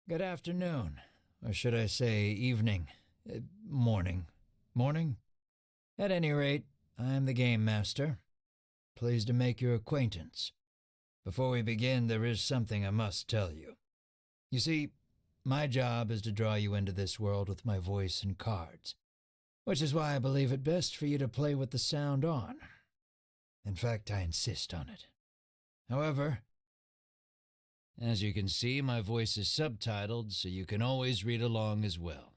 Good afternoon, or should I say evening, morning. Morning? At any rate, I am the Game Master. Pleased to make your acquaintance. Before we begin, there is something I must tell you. You see, my job is to draw you into this world with my voice and cards, which is why I believe it best for you to play with the sound on. In fact, I insist on it. However, as you can see, my voice is subtitled, so you can always read along as well.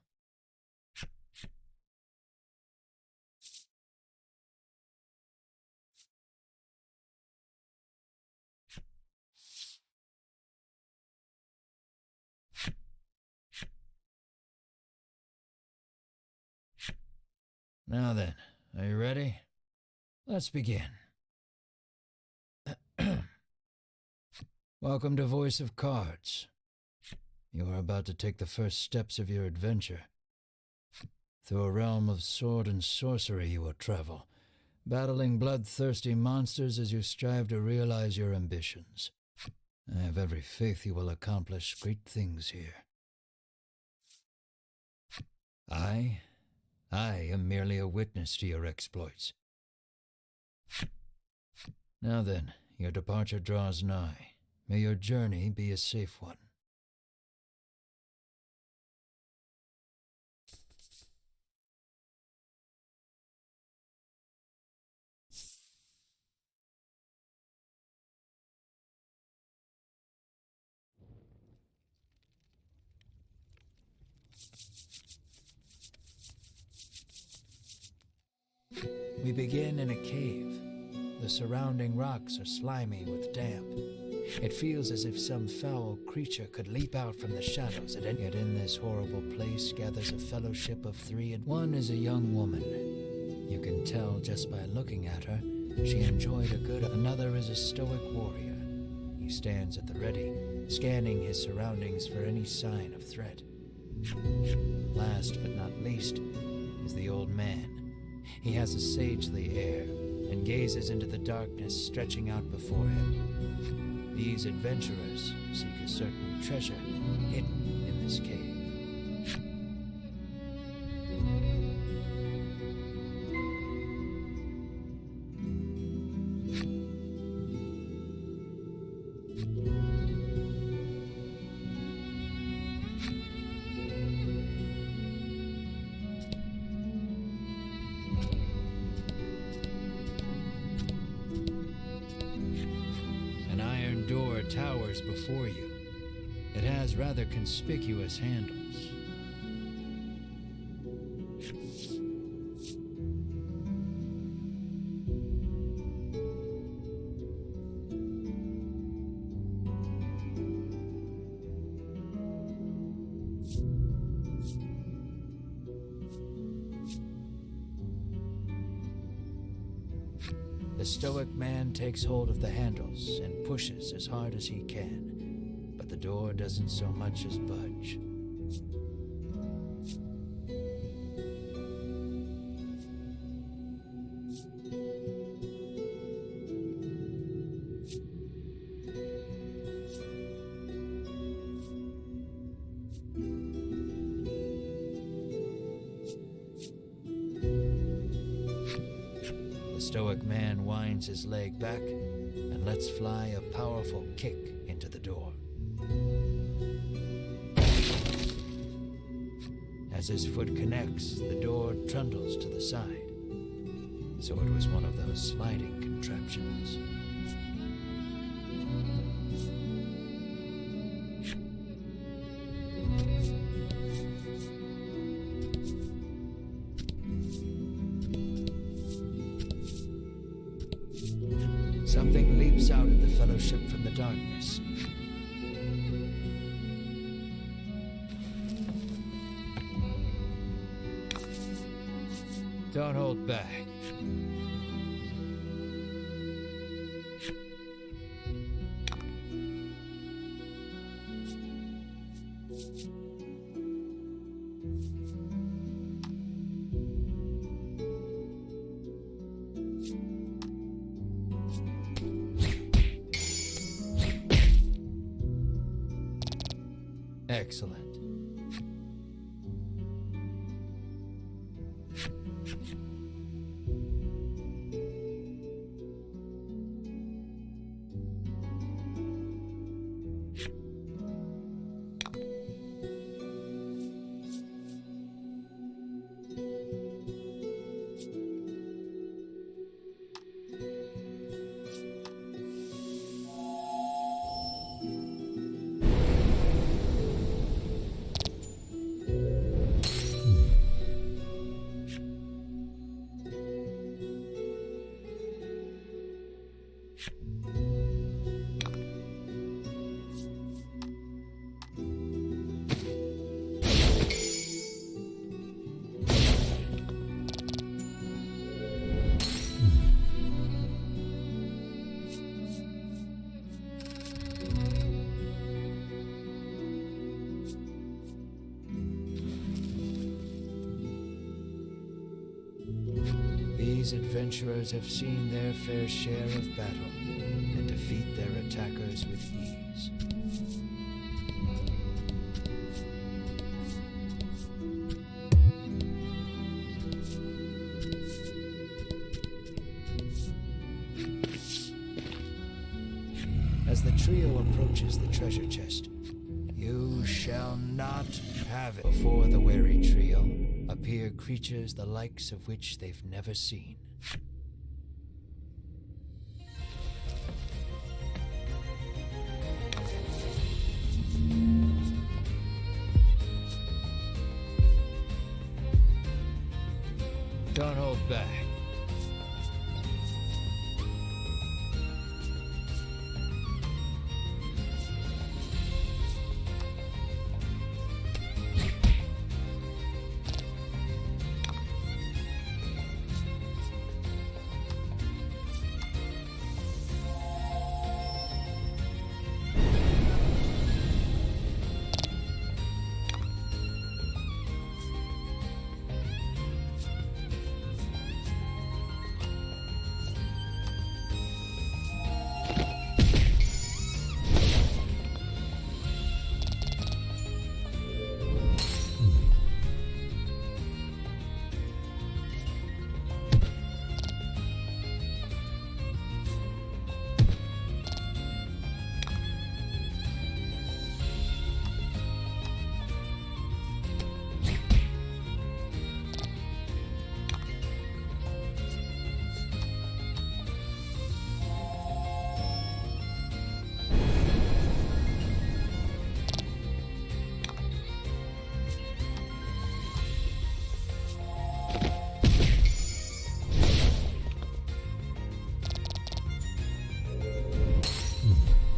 Now then, are you ready? Let's begin. Welcome to Voice of Cards. You are about to take the first steps of your adventure. Through a realm of sword and sorcery you will travel, battling bloodthirsty monsters as you strive to realize your ambitions. I have every faith you will accomplish great things here. I am merely a witness to your exploits. Now then, your departure draws nigh. May your journey be a safe one. We begin in a cave. The surrounding rocks are slimy with damp. It feels as if some foul creature could leap out from the shadows at any. Yet in this horrible place gathers a fellowship of three, and one is a young woman. You can tell just by looking at her she enjoyed a good. Another is a stoic warrior. He stands at the ready, scanning his surroundings for any sign of threat. Last but not least is the old man. He has a sagely air and gazes into the darkness stretching out before him. These adventurers seek a certain treasure hidden in this cave. Door towers before you. It has rather conspicuous handles. The stoic man takes hold of the handles and pushes as hard as he can, but the door doesn't so much as budge. The stoic man winds his leg back and lets fly a powerful kick into the door. As his foot connects, the door trundles to the side. So it was one of those sliding contraptions. Something leaps out at the fellowship from the darkness. Don't hold back. Excellent. These adventurers have seen their fair share of battle and defeat their attackers with ease. As the trio approaches the treasure chest, you shall not have it. Before the wary trio appear creatures the likes of which they've never seen. Don't hold back.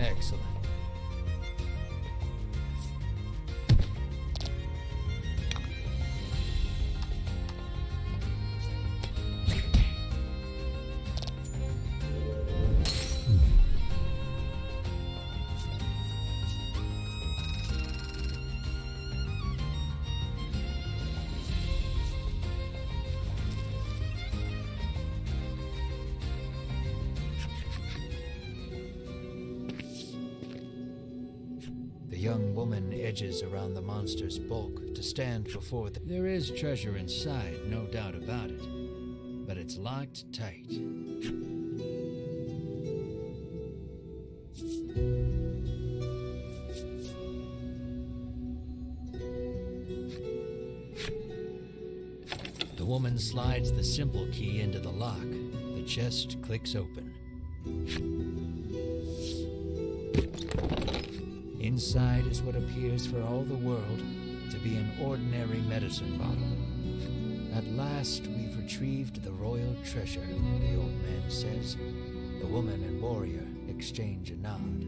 Excellent. The young woman edges around the monster's bulk to stand before the... There is treasure inside, no doubt about it, but it's locked tight. The woman slides the simple key into the lock. The chest clicks open. Inside is what appears for all the world to be an ordinary medicine bottle. At last we've retrieved the royal treasure, the old man says. The woman and warrior exchange a nod.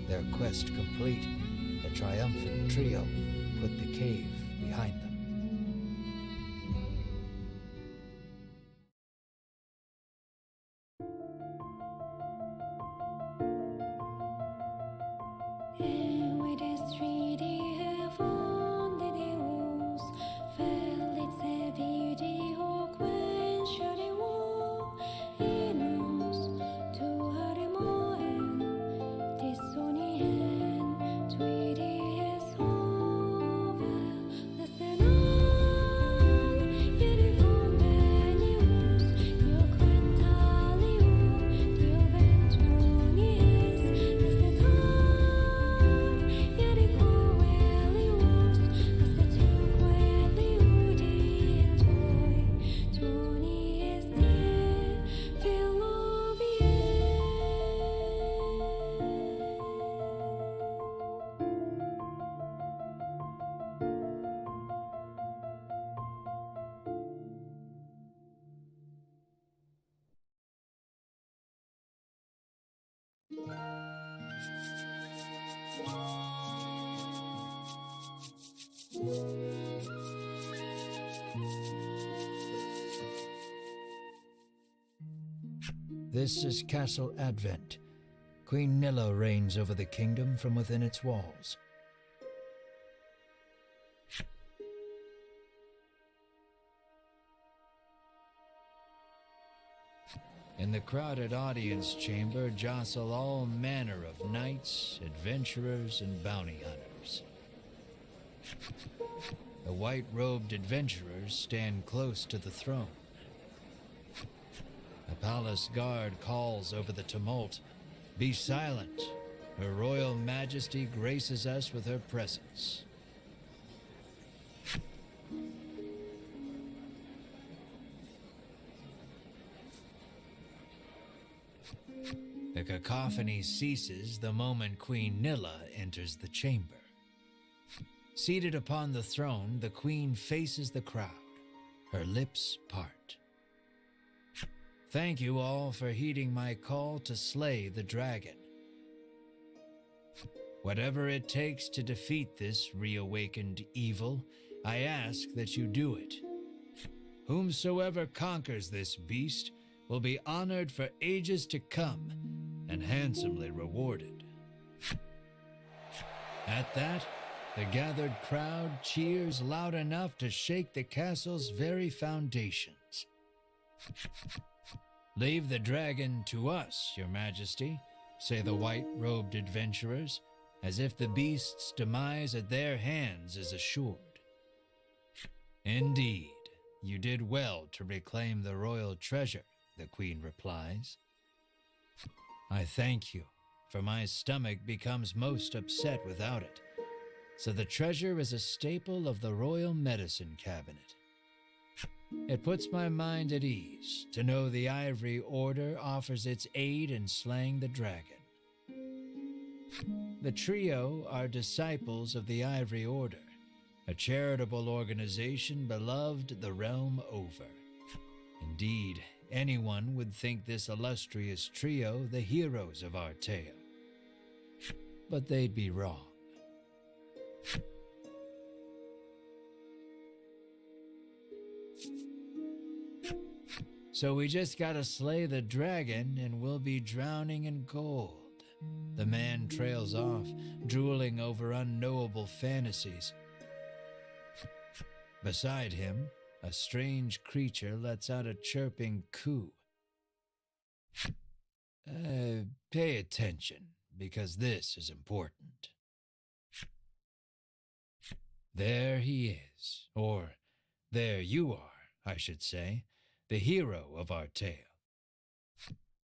Their quest complete, the triumphant trio put the cave behind them. This is Castle Advent. Queen Nilla reigns over the kingdom from within its walls. In the crowded audience chamber jostle all manner of knights, adventurers, and bounty hunters. The white-robed adventurers stand close to the throne. The palace guard calls over the tumult, "Be silent! Her Royal Majesty graces us with her presence." The cacophony ceases the moment Queen Nilla enters the chamber. Seated upon the throne, the queen faces the crowd, her lips part. "Thank you all for heeding my call to slay the dragon. Whatever it takes to defeat this reawakened evil, I ask that you do it. Whomsoever conquers this beast will be honored for ages to come and handsomely rewarded." At that, the gathered crowd cheers loud enough to shake the castle's very foundations. "Leave the dragon to us, Your Majesty," say the white-robed adventurers, as if the beast's demise at their hands is assured. "Indeed, you did well to reclaim the royal treasure," the queen replies. "I thank you, for my stomach becomes most upset without it, so the treasure is a staple of the royal medicine cabinet. It puts my mind at ease to know the Ivory Order offers its aid in slaying the dragon. The trio are disciples of the Ivory Order, a charitable organization beloved the realm over. Indeed, anyone would think this illustrious trio the heroes of our tale. But they'd be wrong. So we just gotta slay the dragon and we'll be drowning in gold." The man trails off, drooling over unknowable fantasies. Beside him, a strange creature lets out a chirping coo. Pay attention, because this is important. There he is, or there you are, I should say, the hero of our tale.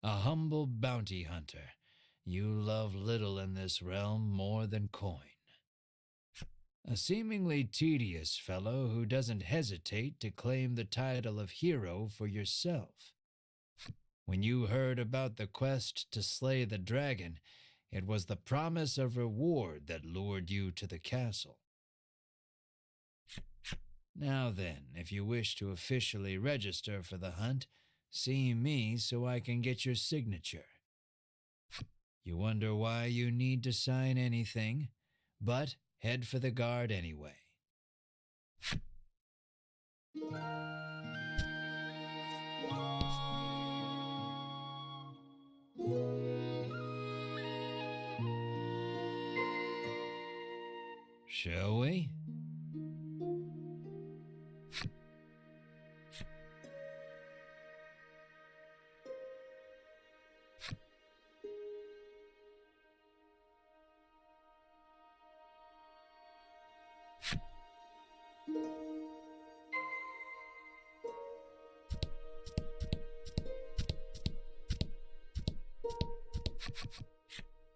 A humble bounty hunter, you love little in this realm more than coin. A seemingly tedious fellow who doesn't hesitate to claim the title of hero for yourself. When you heard about the quest to slay the dragon, it was the promise of reward that lured you to the castle. Now then, if you wish to officially register for the hunt, see me so I can get your signature. You wonder why you need to sign anything, but head for the guard anyway. Shall we?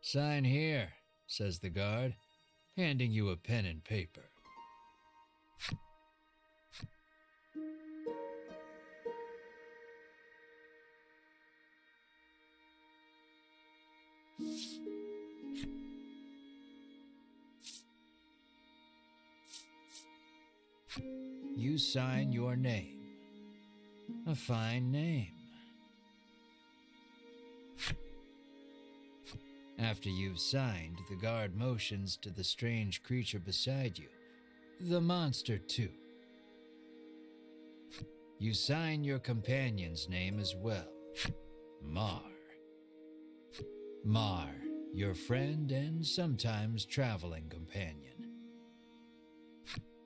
Sign here, says the guard, handing you a pen and paper. You sign your name. A fine name. After you've signed, the guard motions to the strange creature beside you, the monster too. You sign your companion's name as well, Mar. Mar, your friend and sometimes traveling companion.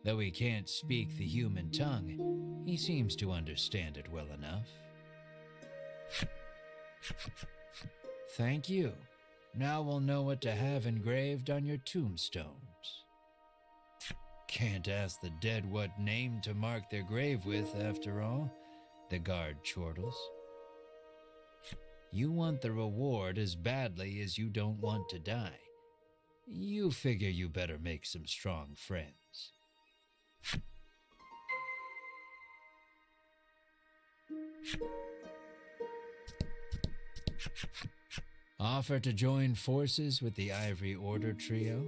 Though he can't speak the human tongue, he seems to understand it well enough. Thank you. Now we'll know what to have engraved on your tombstones. Can't ask the dead what name to mark their grave with, after all, the guard chortles. You want the reward as badly as you don't want to die. You figure you better make some strong friends. Offer to join forces with the Ivory Order trio?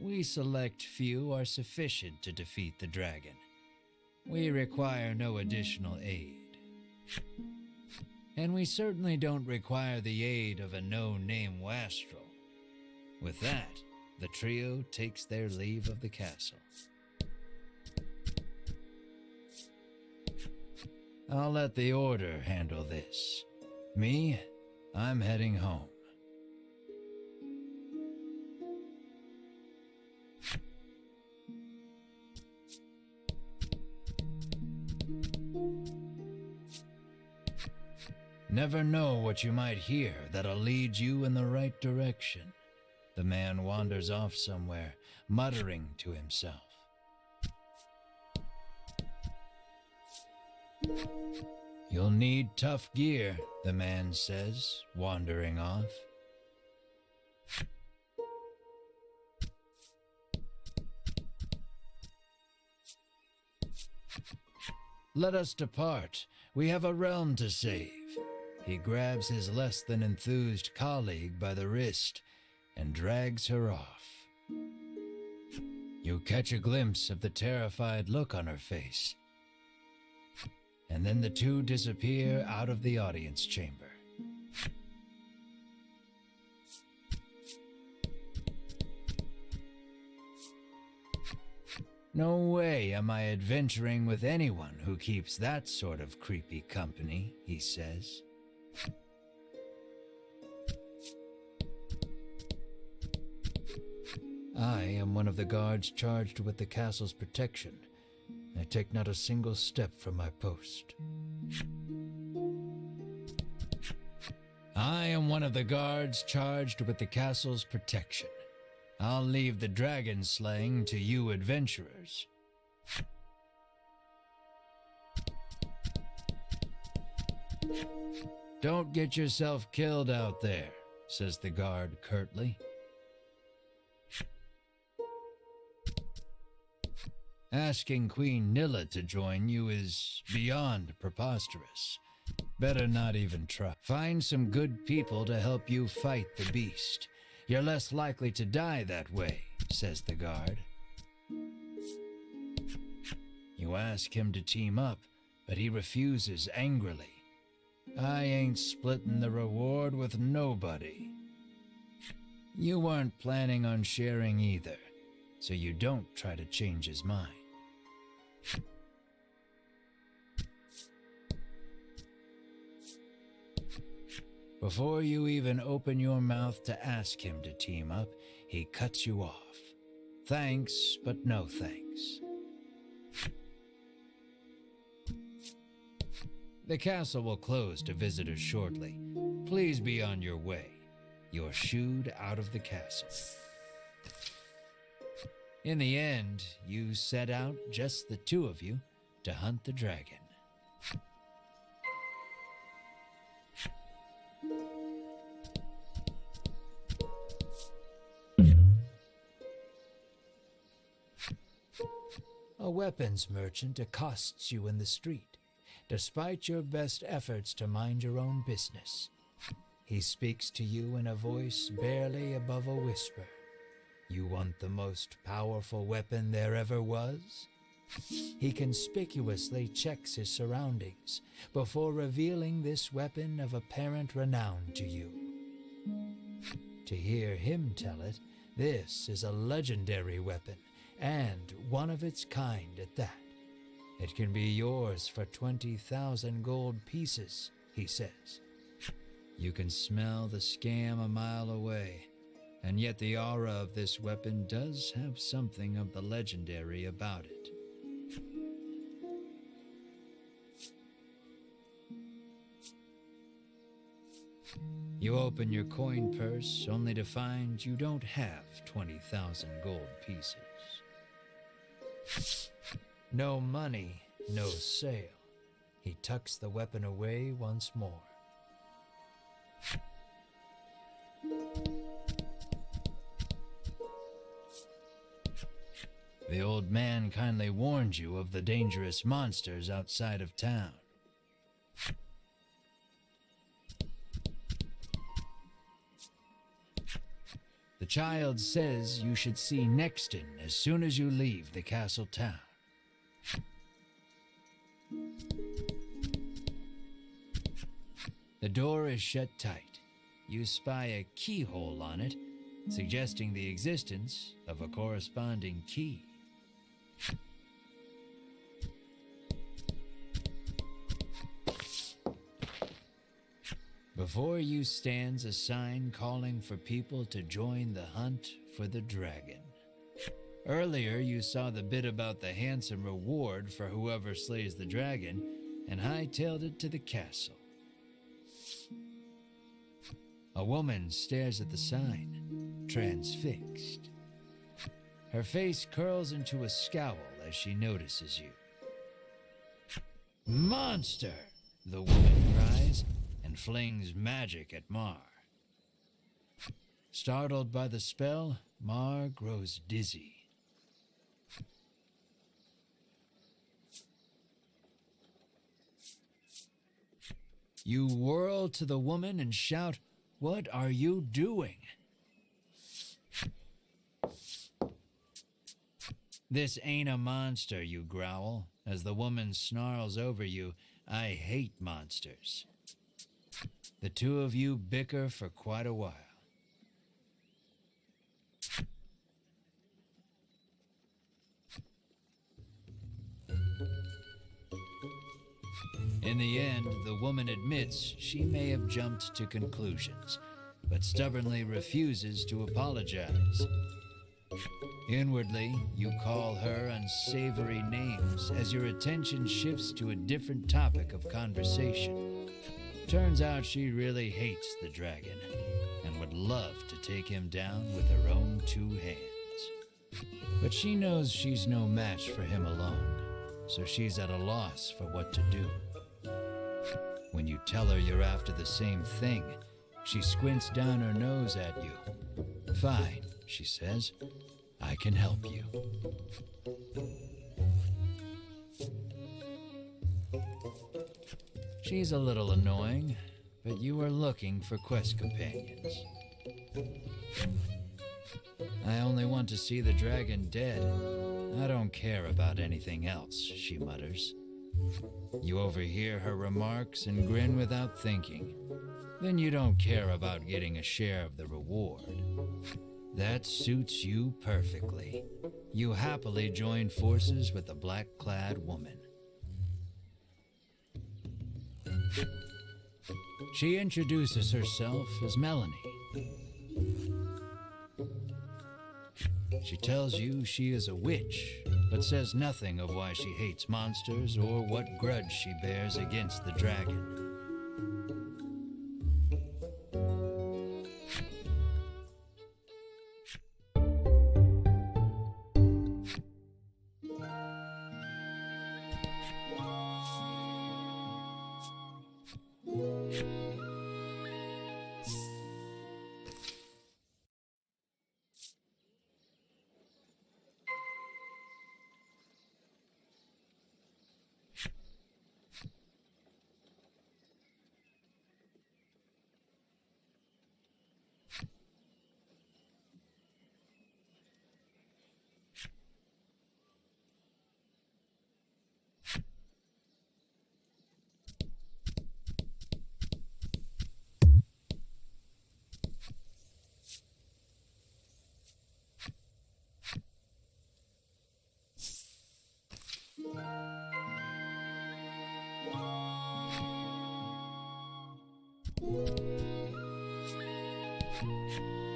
We select few are sufficient to defeat the dragon. We require no additional aid. And we certainly don't require the aid of a no-name wastrel. With that, the trio takes their leave of the castle. I'll let the Order handle this. Me, I'm heading home. Never know what you might hear that'll lead you in the right direction. The man wanders off somewhere, muttering to himself. You'll need tough gear, the man says, wandering off. Let us depart. We have a realm to save. He grabs his less than enthused colleague by the wrist and drags her off. You catch a glimpse of the terrified look on her face, and then the two disappear out of the audience chamber. No way am I adventuring with anyone who keeps that sort of creepy company, he says. I am one of the guards charged with the castle's protection. I take not a single step from my post. I am one of the guards charged with the castle's protection. I'll leave the dragon slaying to you adventurers. Don't get yourself killed out there, says the guard curtly. Asking Queen Nilla to join you is beyond preposterous. Better not even try. Find some good people to help you fight the beast. You're less likely to die that way, says the guard. You ask him to team up, but he refuses angrily. I ain't splitting the reward with nobody. You weren't planning on sharing either, so you don't try to change his mind. Before you even open your mouth to ask him to team up, he cuts you off. Thanks, but no thanks. The castle will close to visitors shortly. Please be on your way. You're shooed out of the castle. In the end, you set out, just the two of you, to hunt the dragon. A weapons merchant accosts you in the street, despite your best efforts to mind your own business. He speaks to you in a voice barely above a whisper. You want the most powerful weapon there ever was? He conspicuously checks his surroundings before revealing this weapon of apparent renown to you. To hear him tell it, this is a legendary weapon, and one of its kind at that. It can be yours for 20,000 gold pieces, he says. You can smell the scam a mile away, and yet the aura of this weapon does have something of the legendary about it. You open your coin purse only to find you don't have 20,000 gold pieces. No money, no sale. He tucks the weapon away once more. The old man kindly warned you of the dangerous monsters outside of town. The child says you should see Nexton as soon as you leave the castle town. The door is shut tight. You spy a keyhole on it, suggesting the existence of a corresponding key. Before you stands a sign calling for people to join the hunt for the dragon. Earlier, you saw the bit about the handsome reward for whoever slays the dragon and hightailed it to the castle. A woman stares at the sign, transfixed. Her face curls into a scowl as she notices you. "Monster!" the woman cries, and flings magic at Mar. Startled by the spell, Mar grows dizzy. You whirl to the woman and shout, "What are you doing?" "This ain't a monster," you growl, as the woman snarls over you, "I hate monsters." The two of you bicker for quite a while. In the end, the woman admits she may have jumped to conclusions, but stubbornly refuses to apologize. Inwardly, you call her unsavory names as your attention shifts to a different topic of conversation. Turns out she really hates the dragon and would love to take him down with her own two hands. But she knows she's no match for him alone, so she's at a loss for what to do. When you tell her you're after the same thing, she squints down her nose at you. "Fine," she says, "I can help you." She's a little annoying, but you are looking for quest companions. "I only want to see the dragon dead. I don't care about anything else," she mutters. You overhear her remarks and grin without thinking. Then you don't care about getting a share of the reward. That suits you perfectly. You happily join forces with the black-clad woman. She introduces herself as Melanie. She tells you she is a witch, but says nothing of why she hates monsters or what grudge she bears against the dragon.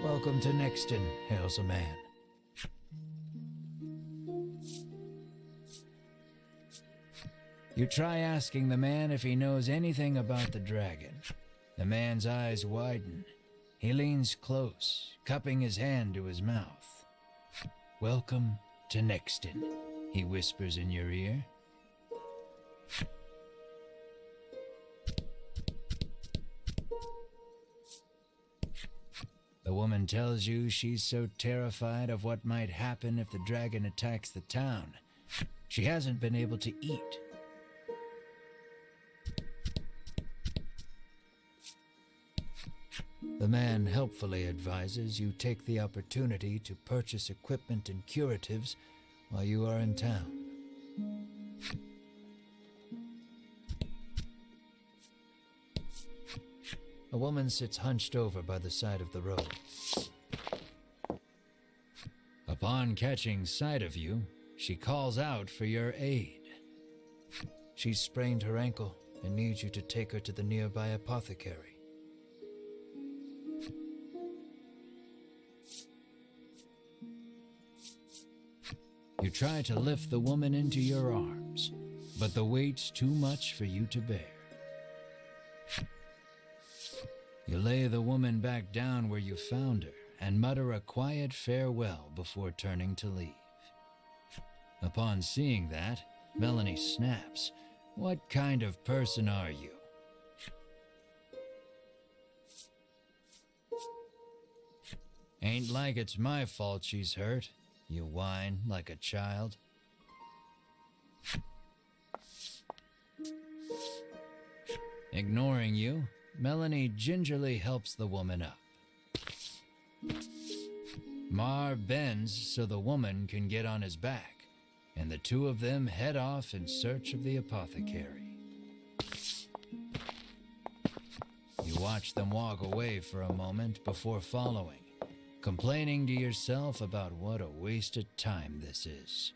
Welcome to Nexton, hails a man. You try asking the man if he knows anything about the dragon. The man's eyes widen. He leans close, cupping his hand to his mouth. Welcome to Nexton, he whispers in your ear. The woman tells you she's so terrified of what might happen if the dragon attacks the town. She hasn't been able to eat. The man helpfully advises you take the opportunity to purchase equipment and curatives while you are in town. A woman sits hunched over by the side of the road. Upon catching sight of you, she calls out for your aid. She's sprained her ankle and needs you to take her to the nearby apothecary. You try to lift the woman into your arms, but the weight's too much for you to bear. You lay the woman back down where you found her and mutter a quiet farewell before turning to leave. Upon seeing that, Melanie snaps. What kind of person are you? Ain't like it's my fault she's hurt, you whine like a child. Ignoring you, Melanie gingerly helps the woman up. Mar bends so the woman can get on his back, and the two of them head off in search of the apothecary. You watch them walk away for a moment before following, complaining to yourself about what a wasted time this is.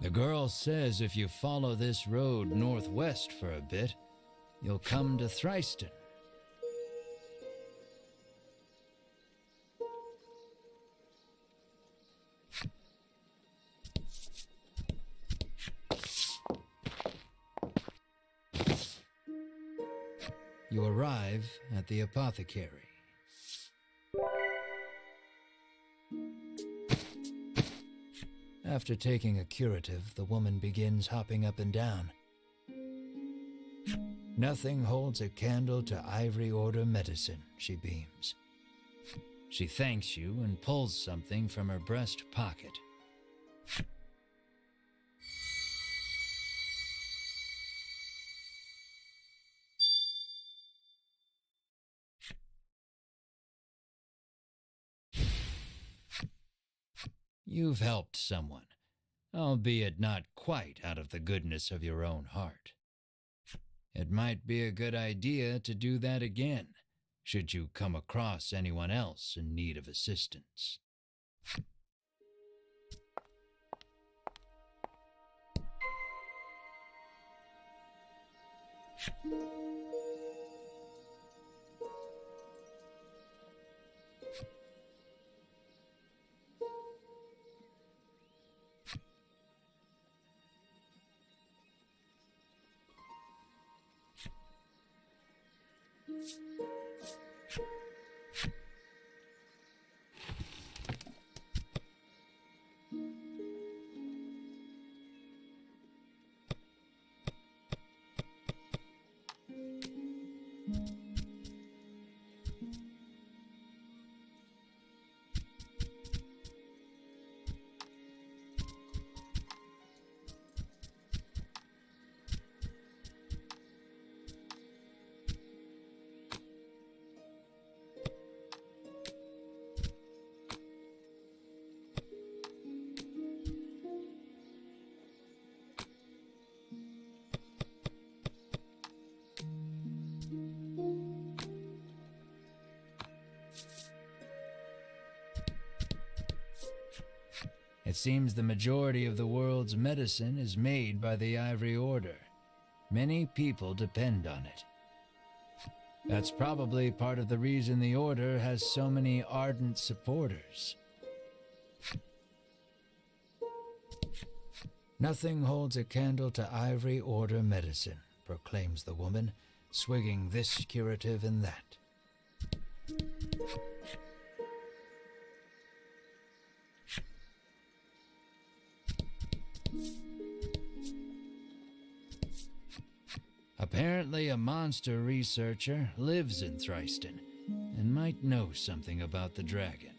The girl says if you follow this road northwest for a bit, you'll come to Thryston. You arrive at the apothecary. After taking a curative, the woman begins hopping up and down. Nothing holds a candle to Ivory Order medicine, she beams. She thanks you and pulls something from her breast pocket. You've helped someone, albeit not quite out of the goodness of your own heart. It might be a good idea to do that again, should you come across anyone else in need of assistance. It seems the majority of the world's medicine is made by the Ivory Order. Many people depend on it. That's probably part of the reason the Order has so many ardent supporters. Nothing holds a candle to Ivory Order medicine, proclaims the woman, swigging this curative and that. Apparently a monster researcher lives in Thriston and might know something about the dragon.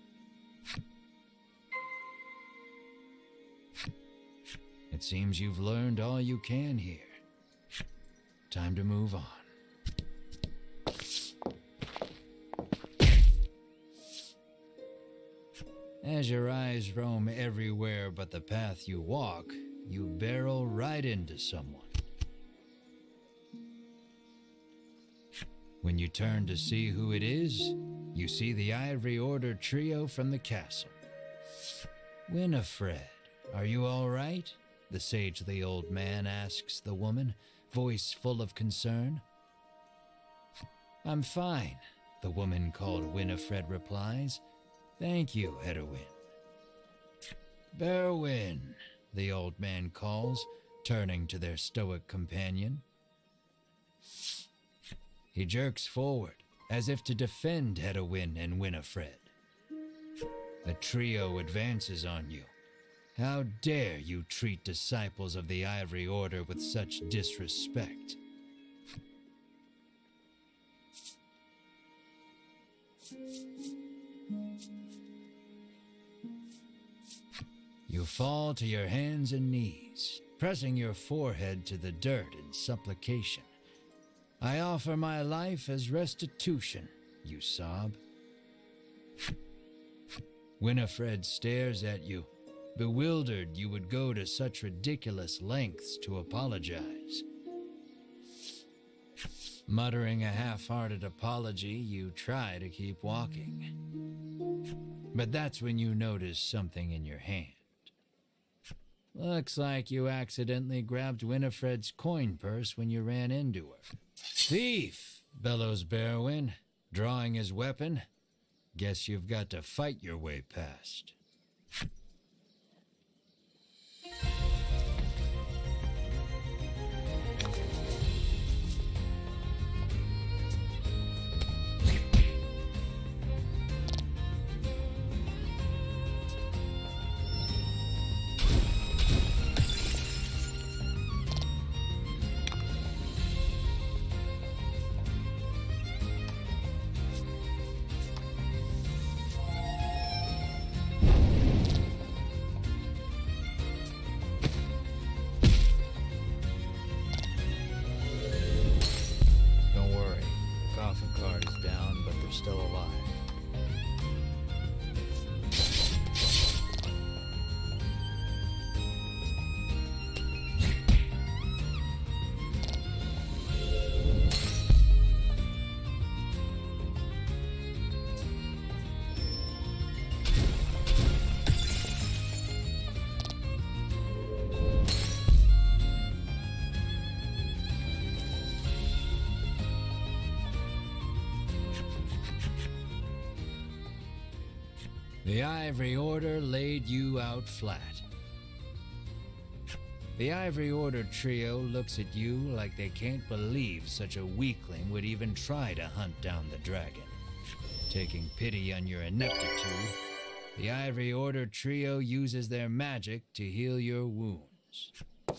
It seems you've learned all you can here. Time to move on. As your eyes roam everywhere but the path you walk, you barrel right into someone. When you turn to see who it is, you see the Ivory Order trio from the castle. Winifred, are you all right? The sagely old man asks the woman, voice full of concern. I'm fine, the woman called Winifred replies. Thank you, Hedwin. Berwin, the old man calls, turning to their stoic companion. He jerks forward, as if to defend Hedwin and Winifred. The trio advances on you. How dare you treat disciples of the Ivory Order with such disrespect? You fall to your hands and knees, pressing your forehead to the dirt in supplication. I offer my life as restitution, you sob. Winifred stares at you, bewildered you would go to such ridiculous lengths to apologize. Muttering a half-hearted apology, you try to keep walking. But that's when you notice something in your hand. Looks like you accidentally grabbed Winifred's coin purse when you ran into her. Thief, bellows Berwin, drawing his weapon. Guess you've got to fight your way past. The Ivory Order laid you out flat. The Ivory Order trio looks at you like they can't believe such a weakling would even try to hunt down the dragon. Taking pity on your ineptitude, the Ivory Order trio uses their magic to heal your wounds.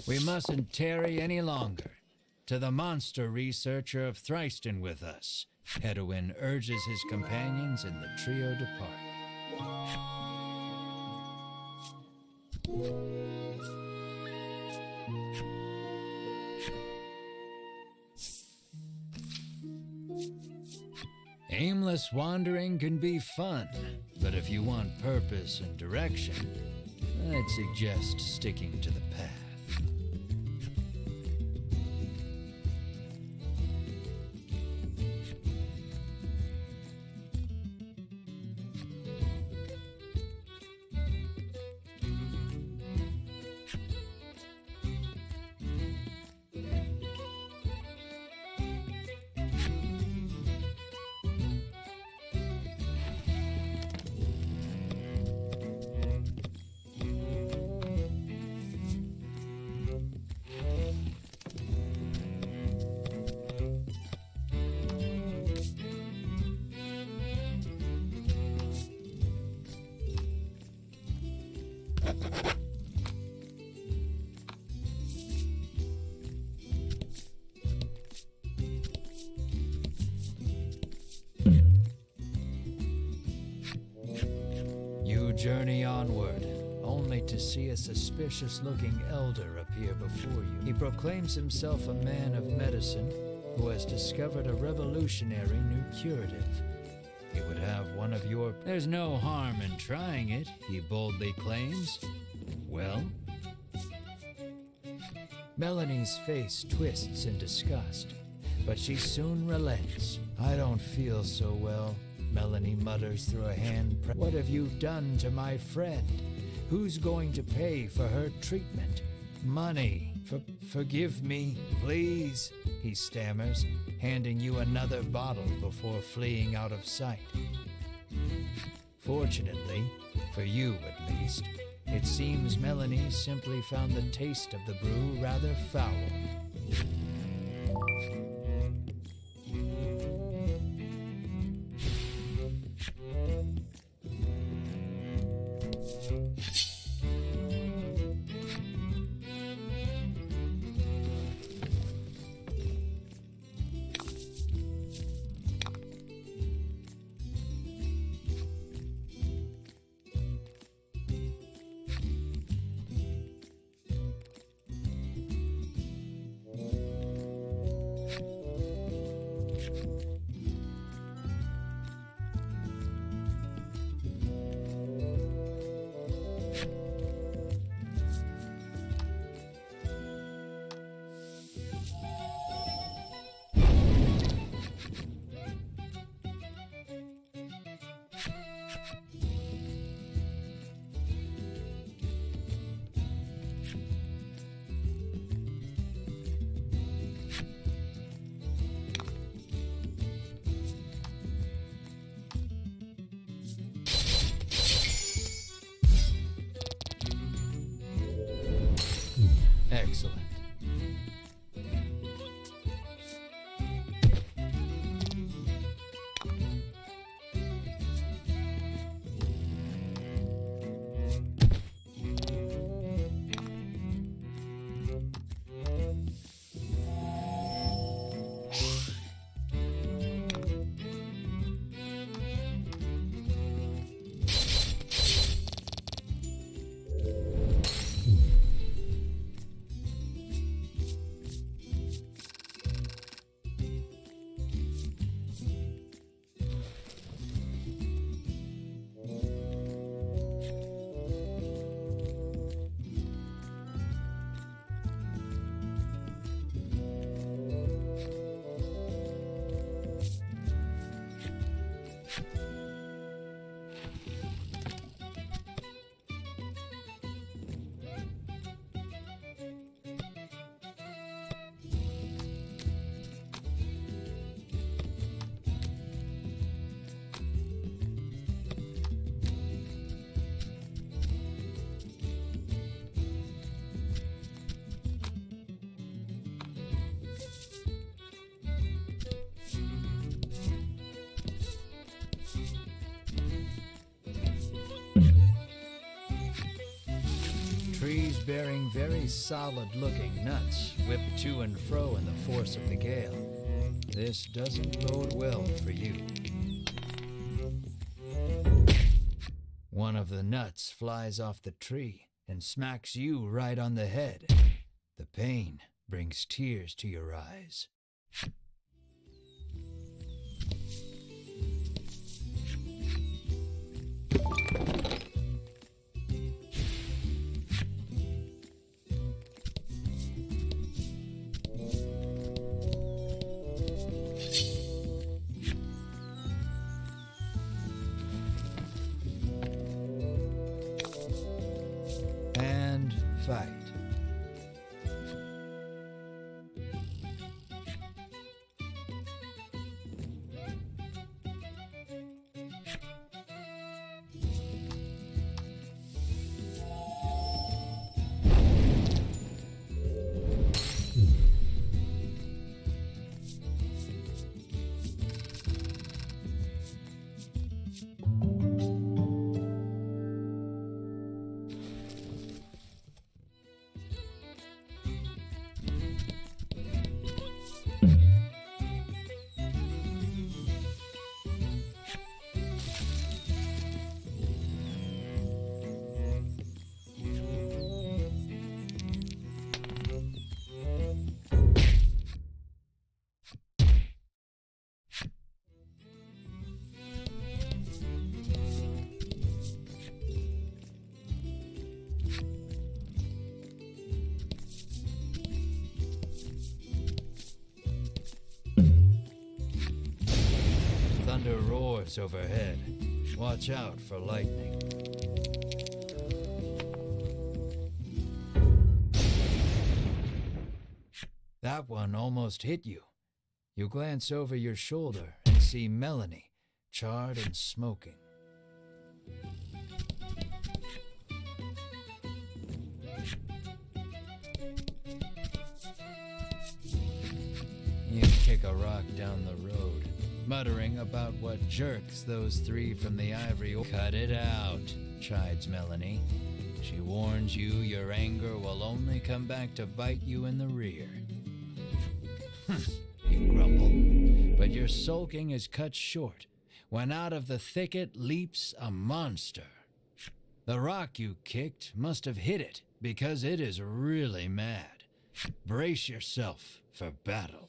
We mustn't tarry any longer. To the monster researcher of Thriston with us. Hedwin urges his companions and the trio depart. Aimless wandering can be fun, but if you want purpose and direction, I'd suggest sticking to the path. You journey onward, only to see a suspicious-looking elder appear before you. He proclaims himself a man of medicine who has discovered a revolutionary new curative. He would have one of your... There's no harm in trying it, he boldly claims. Well? Melanie's face twists in disgust, but she soon relents. I don't feel so well, Melanie mutters through a hand. What have you done to my friend? Who's going to pay for her treatment? Money. Forgive me, please, he stammers, handing you another bottle before fleeing out of sight. Fortunately, for you at least, it seems Melanie simply found the taste of the brew rather foul. trees bearing very solid-looking nuts whip to and fro in the force of the gale. This doesn't bode well for you. One of the nuts flies off the tree and smacks you right on the head. The pain brings tears to your eyes. And fight. Thunder roars overhead. Watch out for lightning. That one almost hit you. You glance over your shoulder and see Melanie, charred and smoking. You kick a rock down the road, muttering about what jerks those three from the ivory. Cut it out, chides Melanie. She warns you your anger will only come back to bite you in the rear. You grumble, but your sulking is cut short when out of the thicket leaps a monster. The rock you kicked must have hit it because it is really mad. Brace yourself for battle.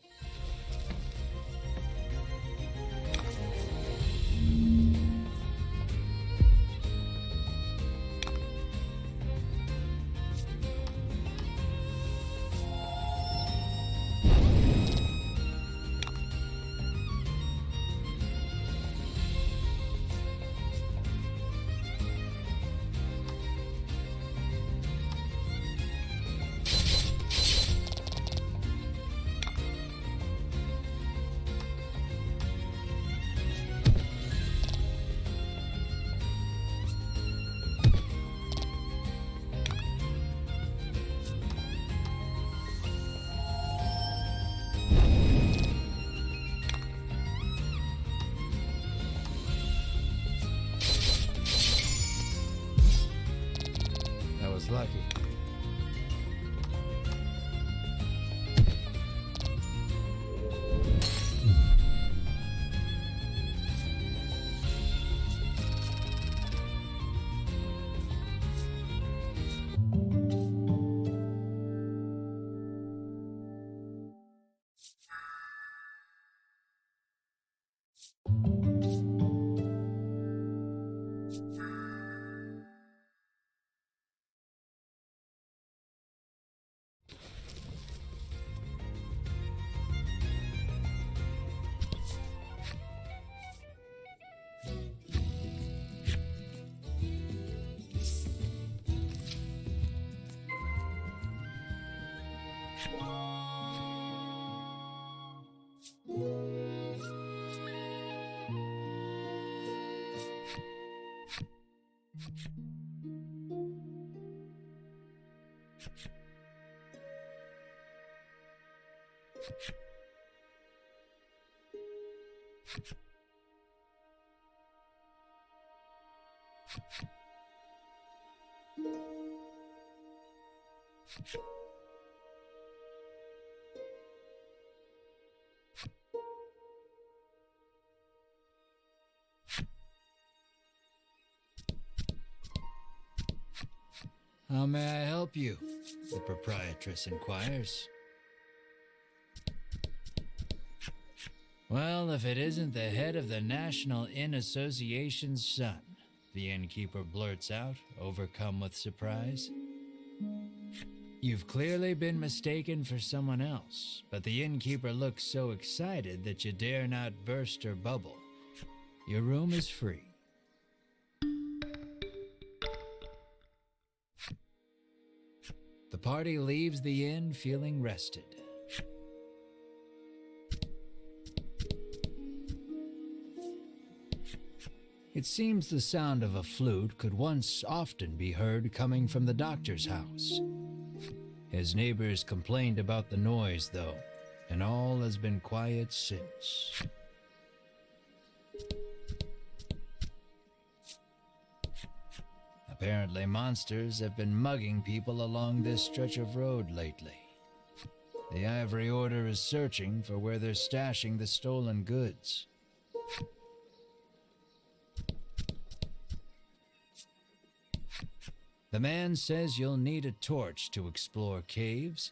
Lucky. How may I help you? The proprietress inquires. Well, if it isn't the head of the National Inn Association's son, the innkeeper blurts out, overcome with surprise. You've clearly been mistaken for someone else, but the innkeeper looks so excited that you dare not burst her bubble. Your room is free. The party leaves the inn feeling rested. It seems the sound of a flute could once often be heard coming from the doctor's house. His neighbors complained about the noise, though, and all has been quiet since. Apparently, monsters have been mugging people along this stretch of road lately. The Ivory Order is searching for where they're stashing the stolen goods. The man says you'll need a torch to explore caves.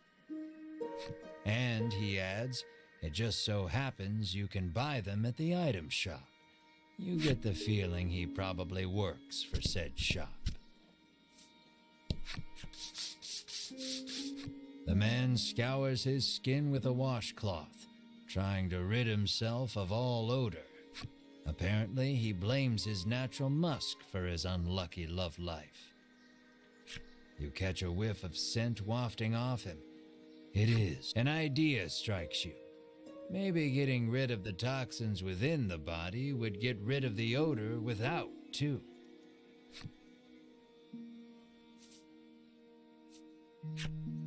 And, he adds, it just so happens you can buy them at the item shop. You get the feeling he probably works for said shop. The man scours his skin with a washcloth, trying to rid himself of all odor. Apparently, he blames his natural musk for his unlucky love life. You catch a whiff of scent wafting off him. It is. An idea strikes you. Maybe getting rid of the toxins within the body would get rid of the odor without, too.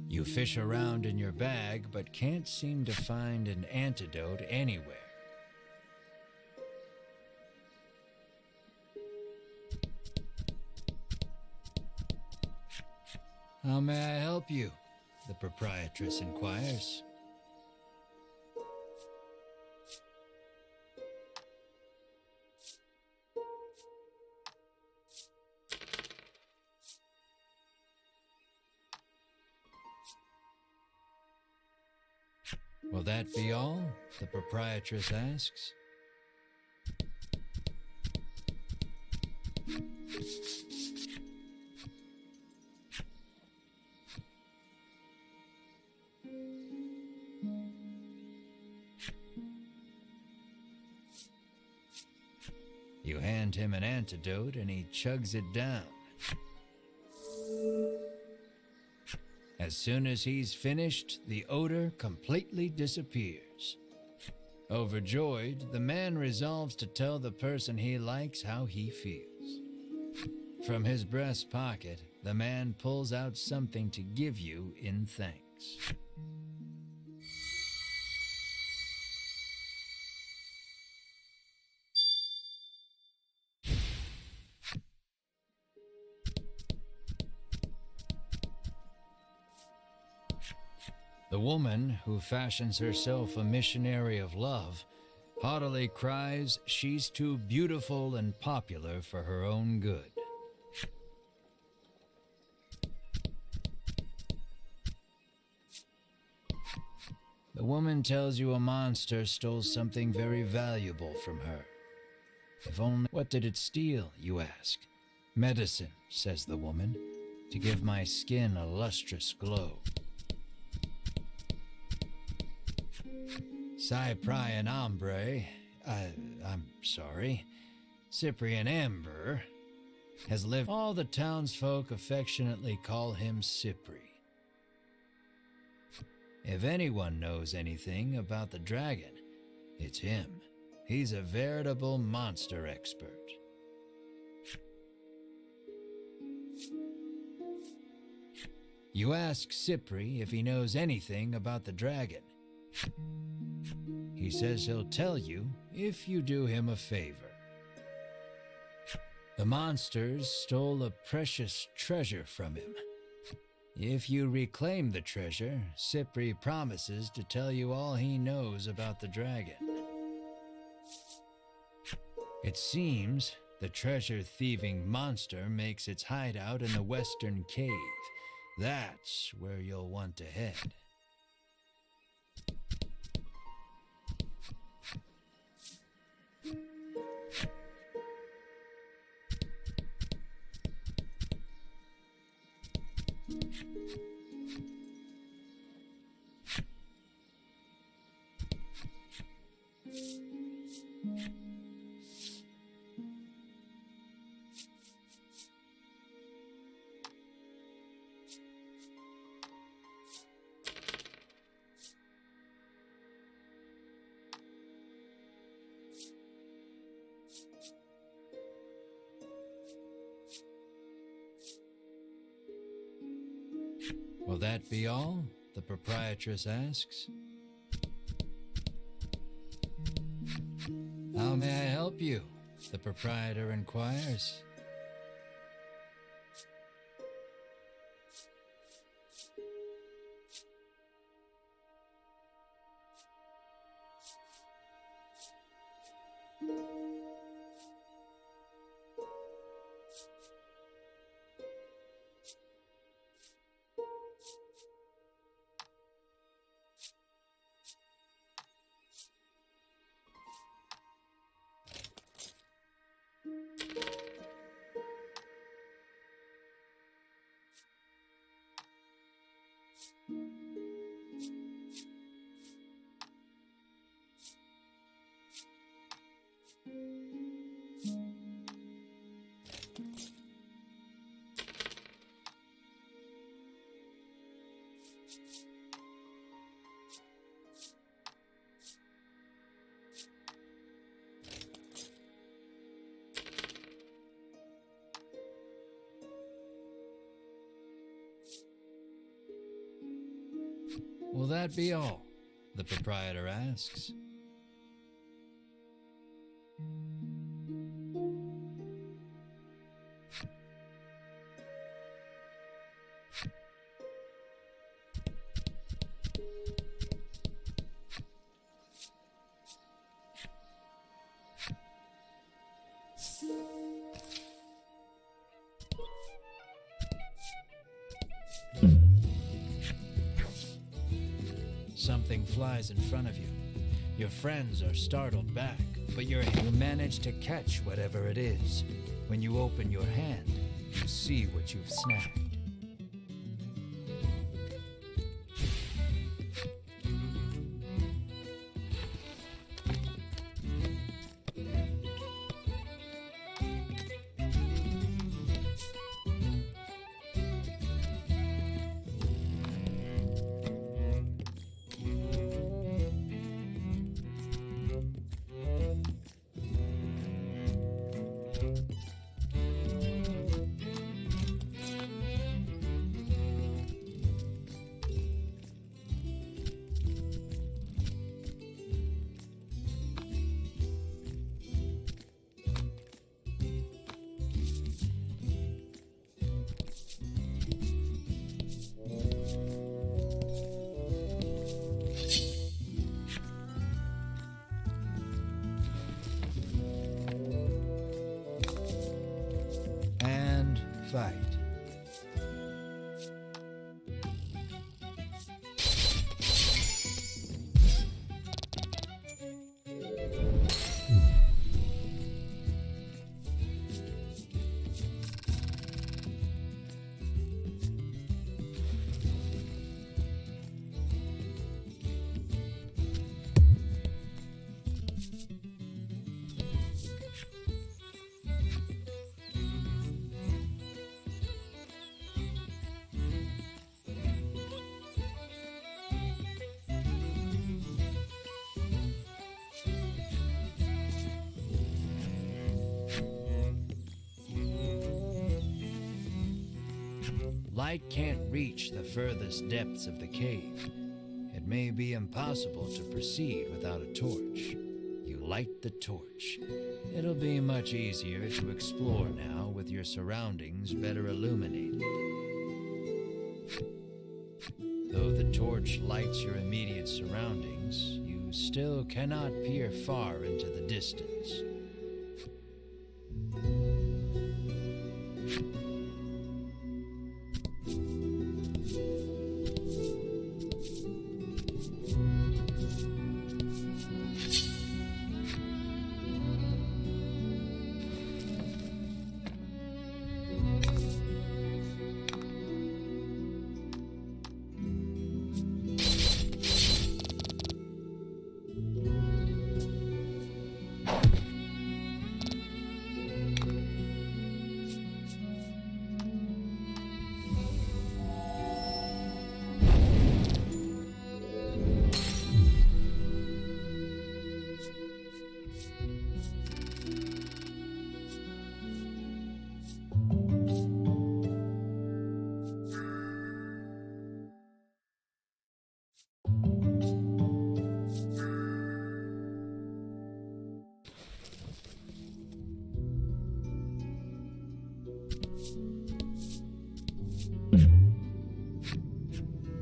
You fish around in your bag, but can't seem to find an antidote anywhere. How may I help you? The proprietress inquires. Will that be all? The proprietress asks. You hand him an antidote and he chugs it down. As soon as he's finished, the odor completely disappears. Overjoyed, the man resolves to tell the person he likes how he feels. From his breast pocket, the man pulls out something to give you in thanks. The woman, who fashions herself a missionary of love, haughtily cries she's too beautiful and popular for her own good. The woman tells you a monster stole something very valuable from her. If only— What did it steal, you ask? Medicine, says the woman, to give my skin a lustrous glow. Cyprian Cyprian Amber, has lived. All the townsfolk affectionately call him Cypri. If anyone knows anything about the dragon, it's him. He's a veritable monster expert. You ask Cypri if he knows anything about the dragon. He says he'll tell you if you do him a favor. The monsters stole a precious treasure from him. If you reclaim the treasure, Cypri promises to tell you all he knows about the dragon. It seems the treasure-thieving monster makes its hideout in the western cave. That's where you'll want to head. Will that be all? The proprietress asks. How may I help you? The proprietor inquires. Will that be all? The proprietor asks. Something flies in front of you. Your friends are startled back, but you manage to catch whatever it is. When you open your hand, you see what you've snagged. Fight. Light can't reach the furthest depths of the cave. It may be impossible to proceed without a torch. You light the torch. It'll be much easier to explore now with your surroundings better illuminated. Though the torch lights your immediate surroundings, you still cannot peer far into the distance.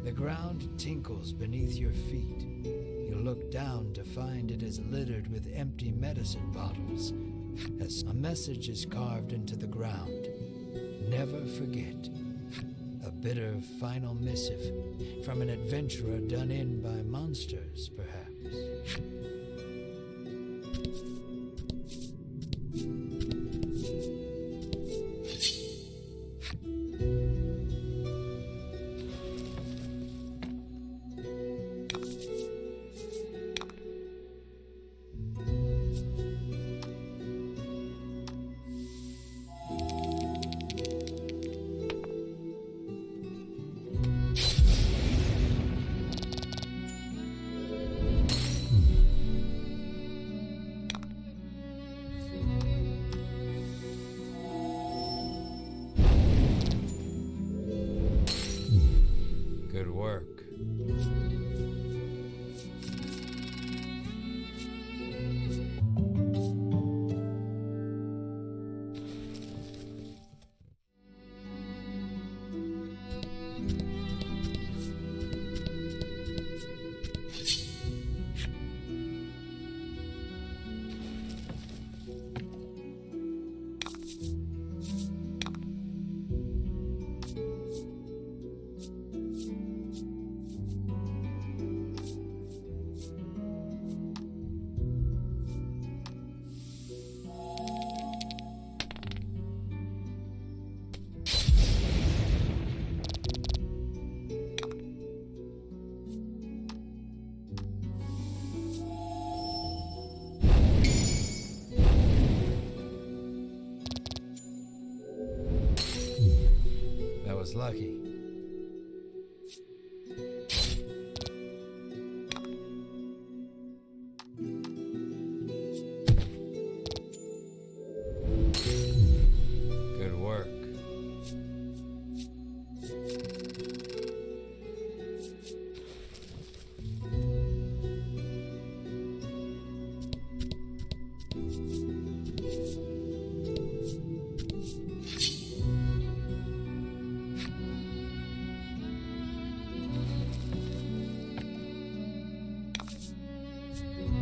The ground tinkles beneath your feet. You look down to find it is littered with empty medicine bottles. As a message is carved into the ground. Never forget. A bitter final missive from an adventurer done in by monsters, perhaps. Good work. That was lucky. Good work.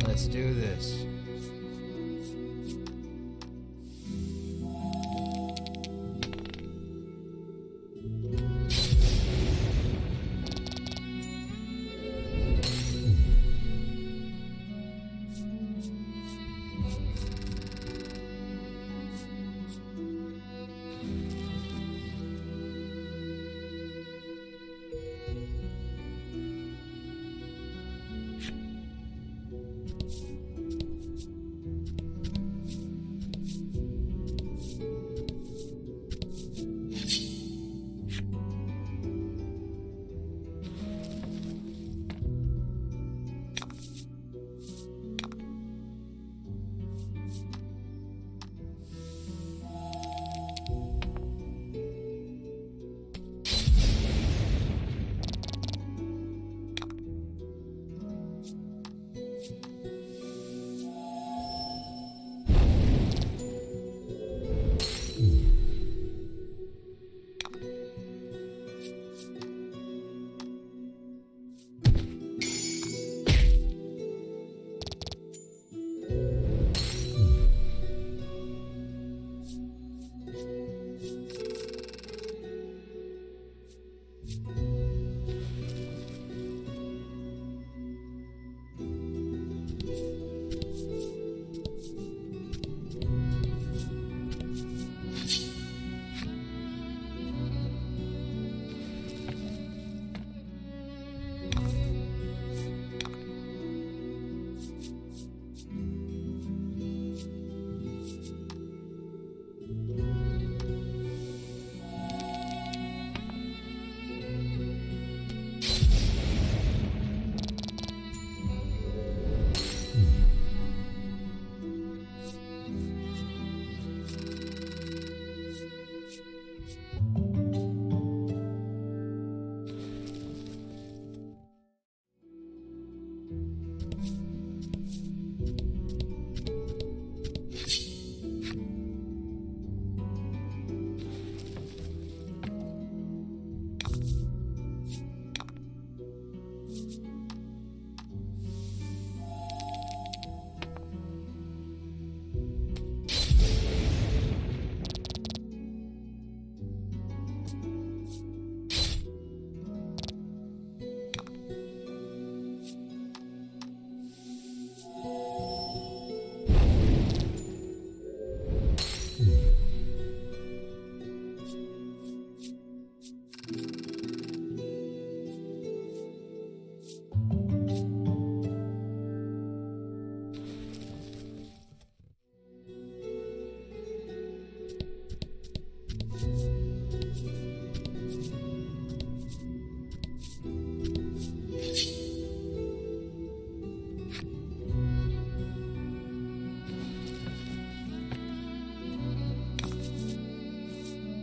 Let's do this.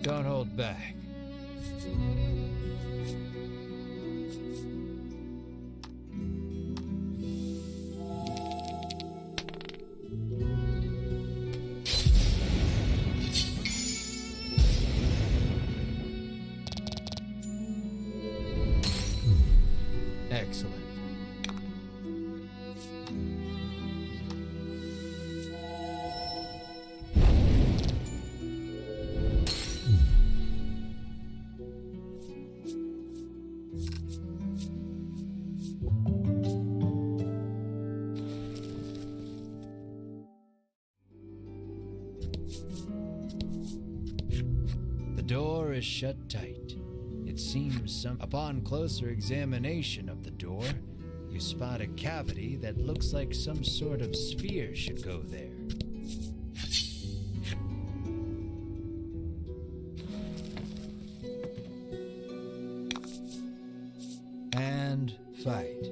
Don't hold back. Excellent. The door is shut tight. It seems upon closer examination of the door, you spot a cavity that looks like some sort of sphere should go there. And fight.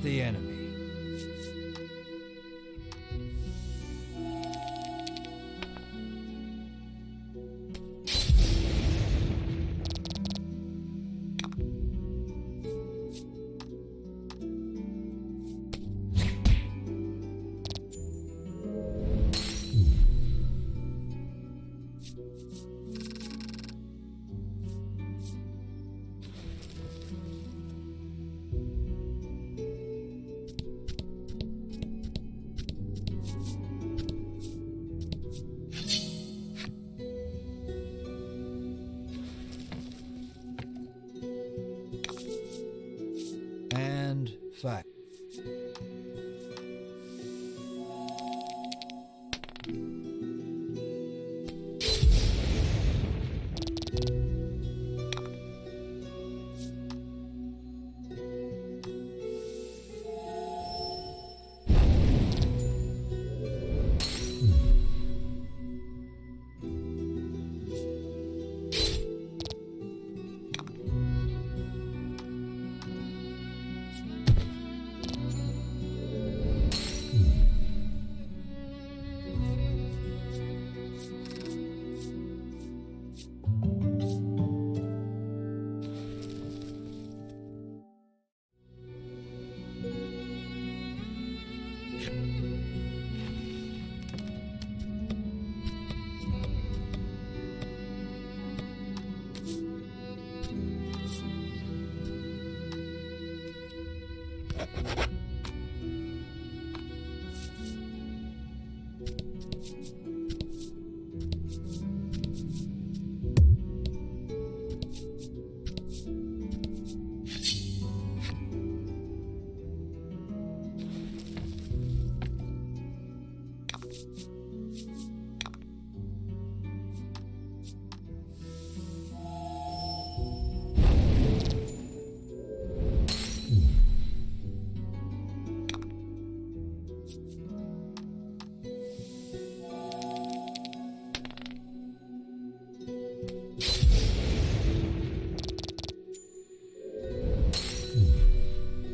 the enemy. And fight.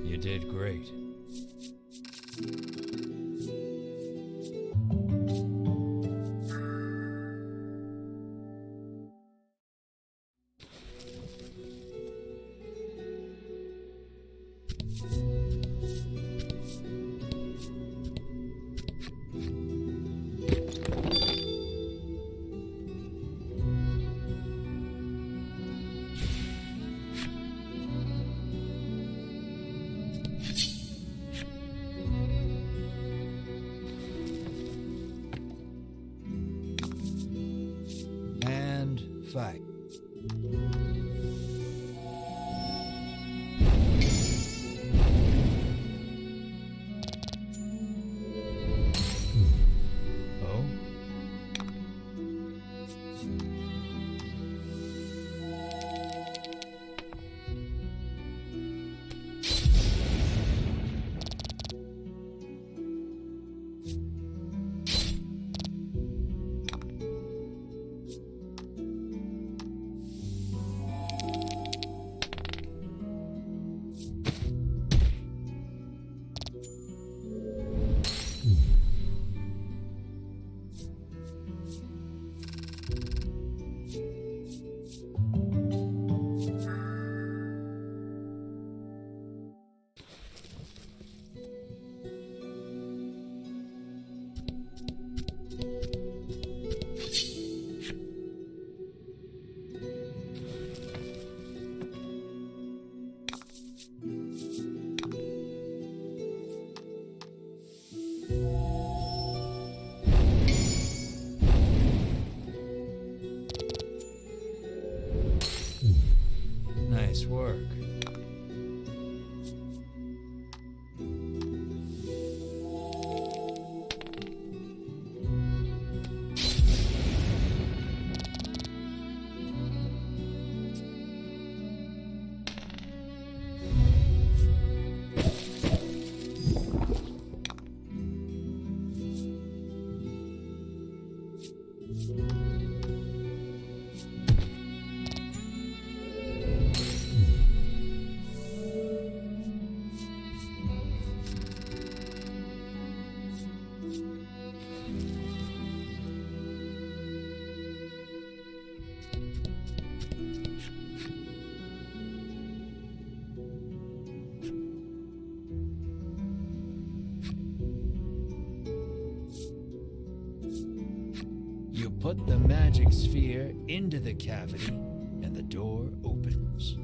You did great. And fight. Oh? put the magic sphere into the cavity, and the door opens.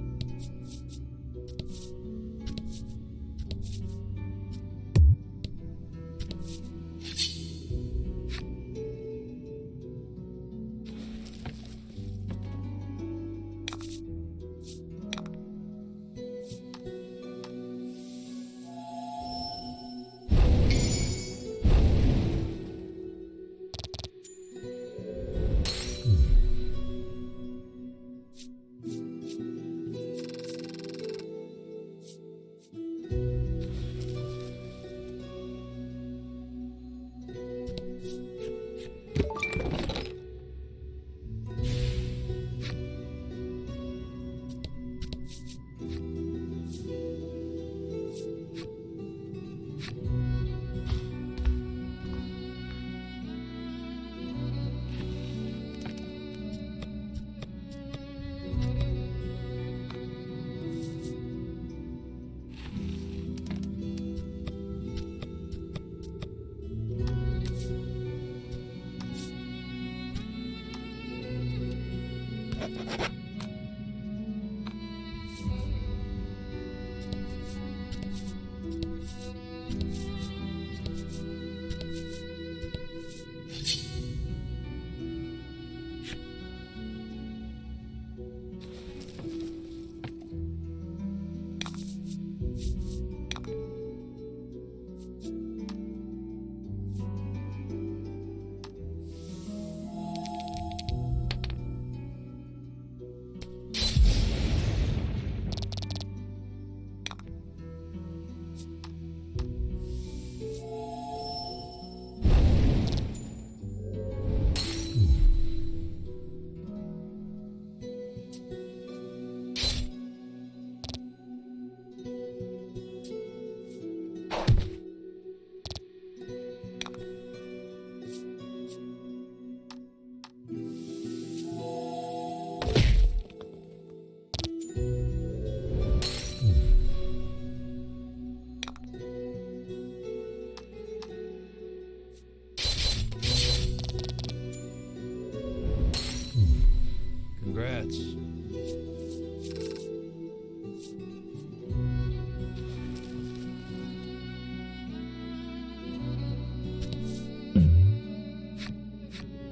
Congrats.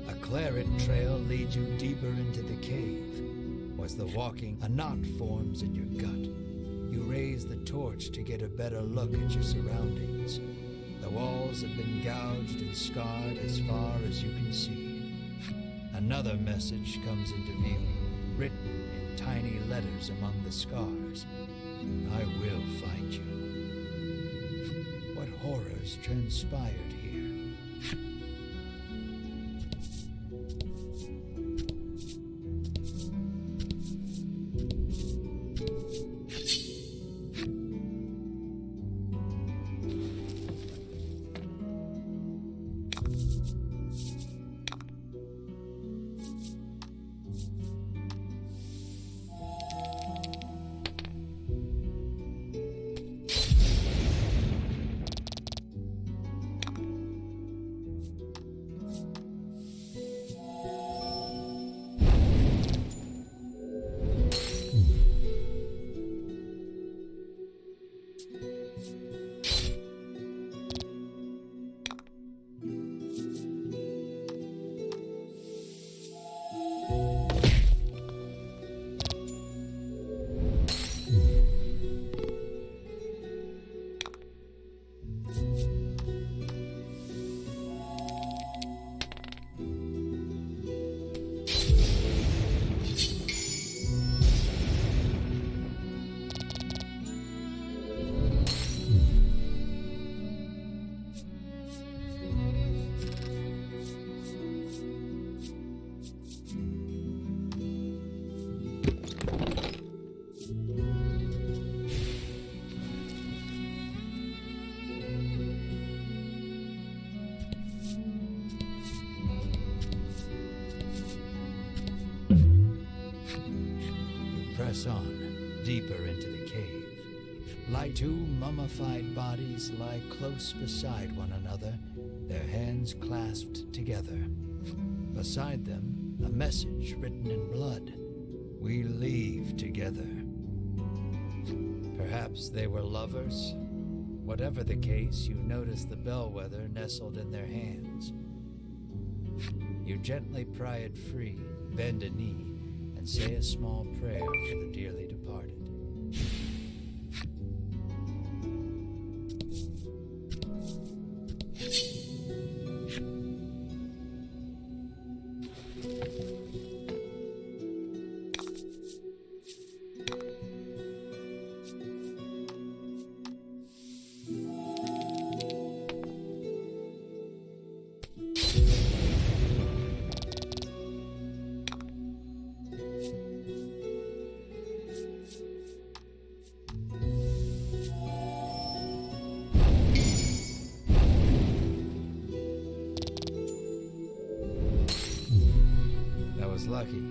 A claret trail leads you deeper into the cave. As the walking, a knot forms in your gut. You raise the torch to get a better look at your surroundings. The walls have been gouged and scarred as far as you can see. Another message comes into view, written in tiny letters among the scars. I will find you. What horrors transpired here? Press on, deeper into the cave. Two mummified bodies lie close beside one another, their hands clasped together. Beside them, a message written in blood. We leave together. Perhaps they were lovers? Whatever the case, you notice the bellwether nestled in their hands. You gently pry it free, bend a knee, and say a small prayer for the dearly departed. That was lucky.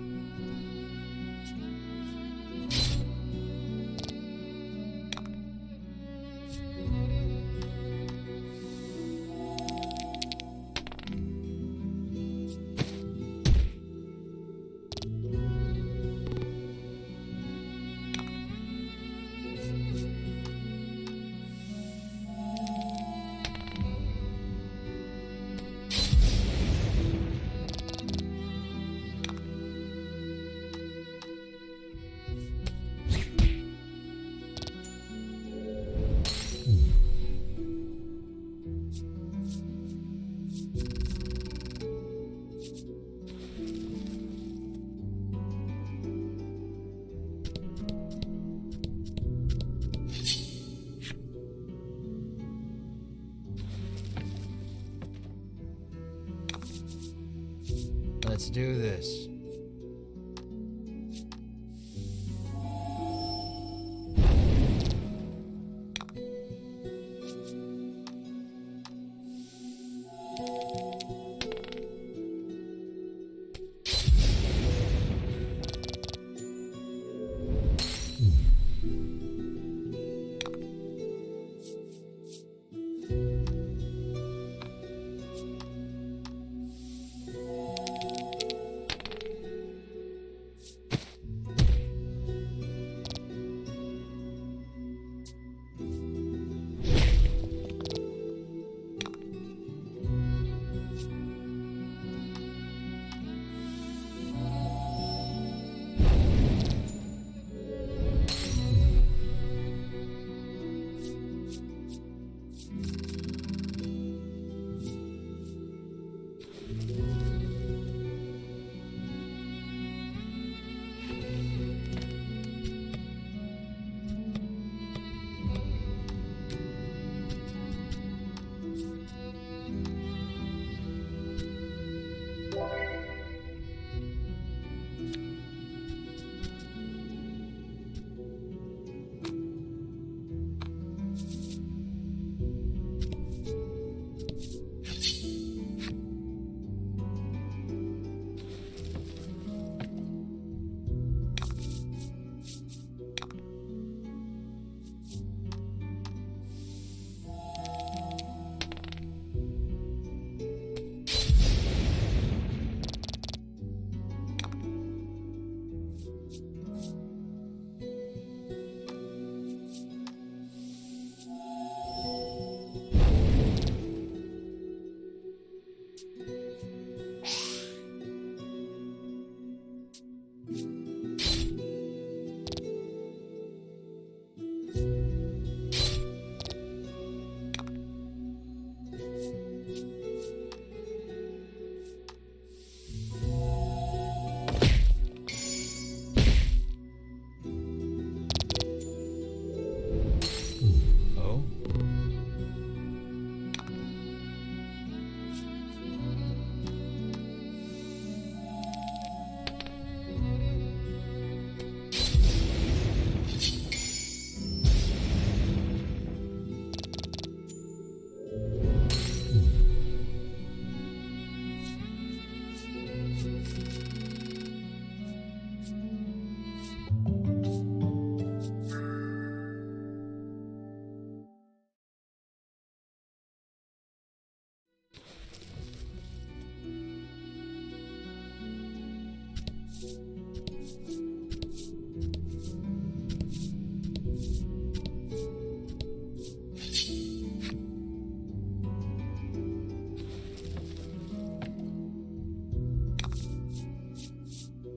Let's do this.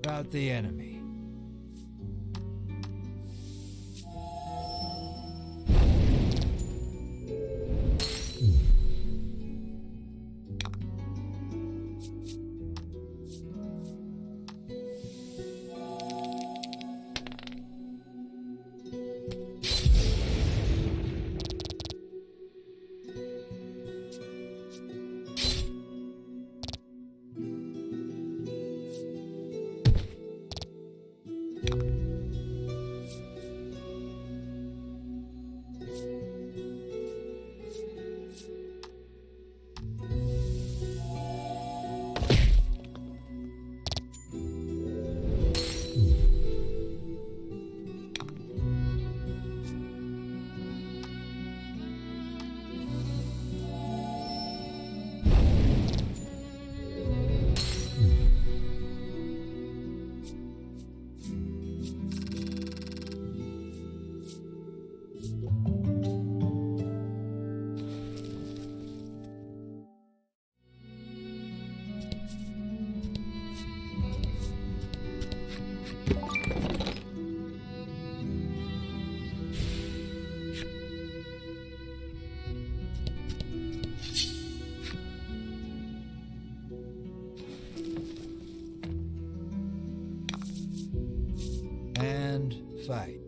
about the enemy. And fight.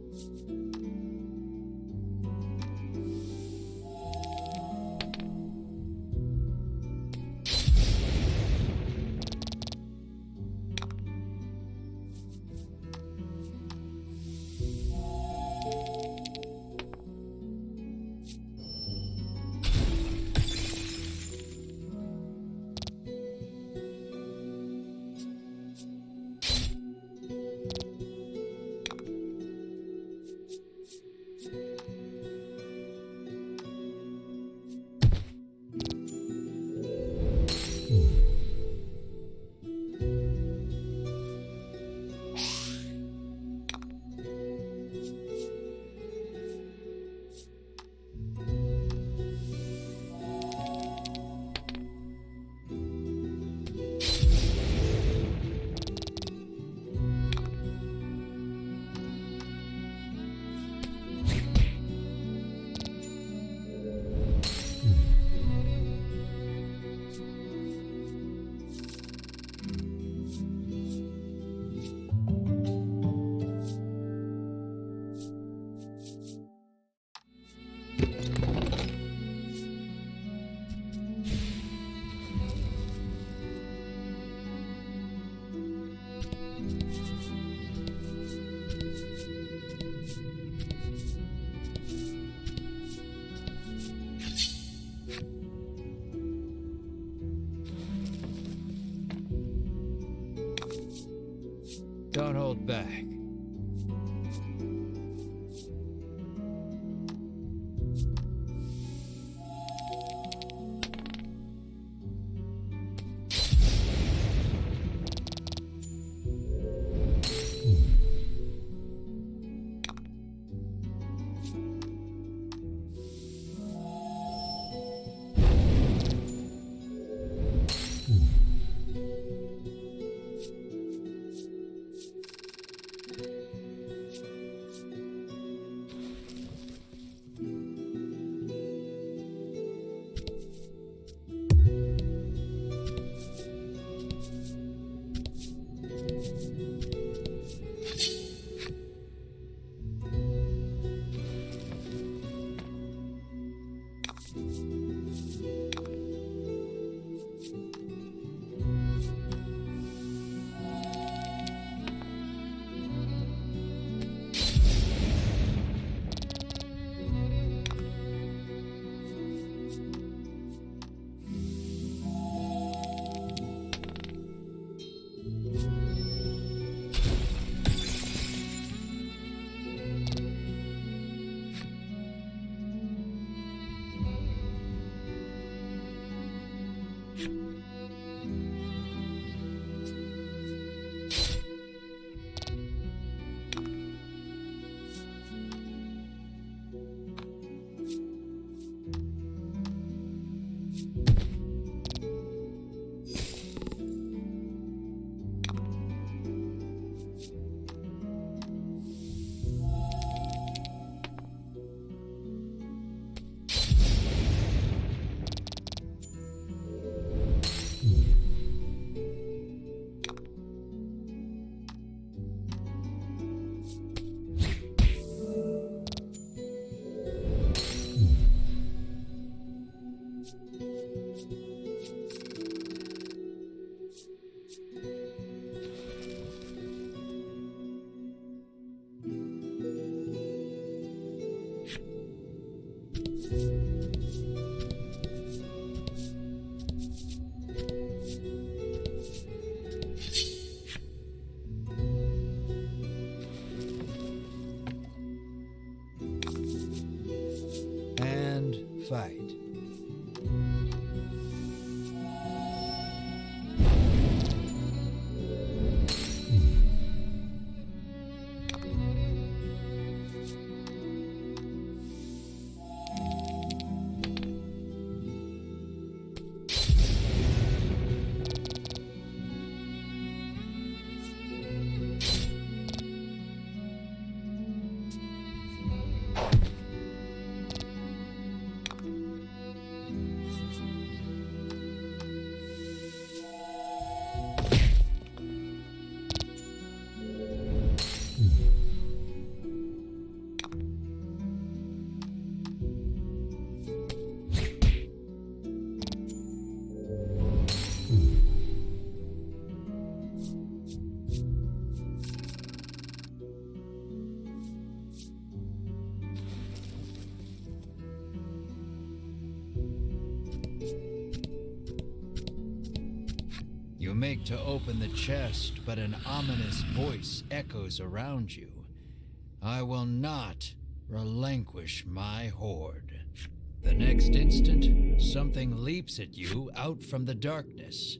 Don't hold back. You make to open the chest, but an ominous voice echoes around you. I will not relinquish my hoard. The next instant, something leaps at you out from the darkness.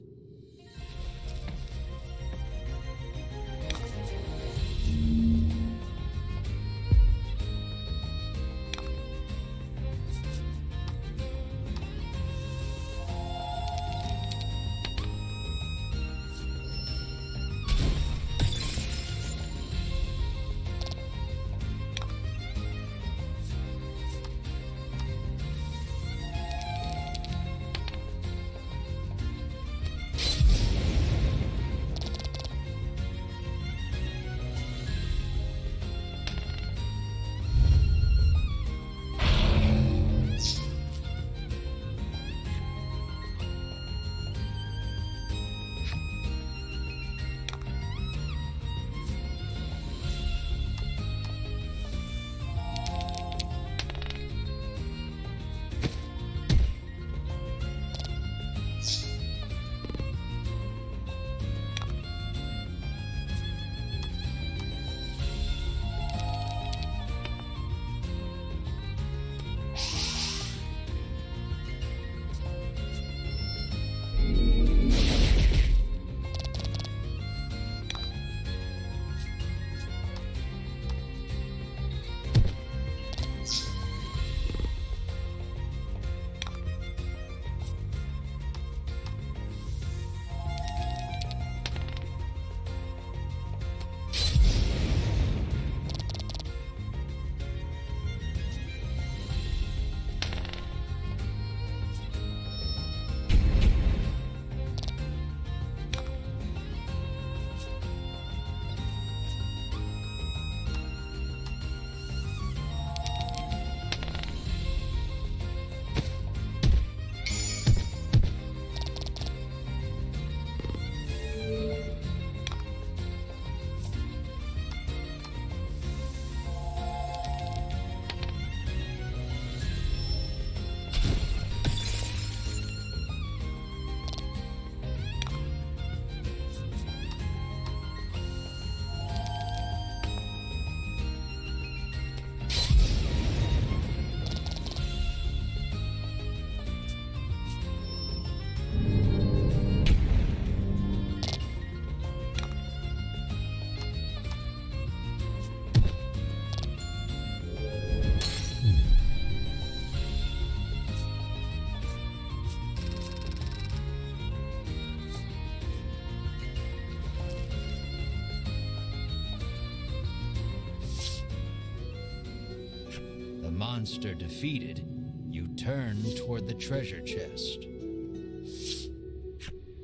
Monster defeated, you turn toward the treasure chest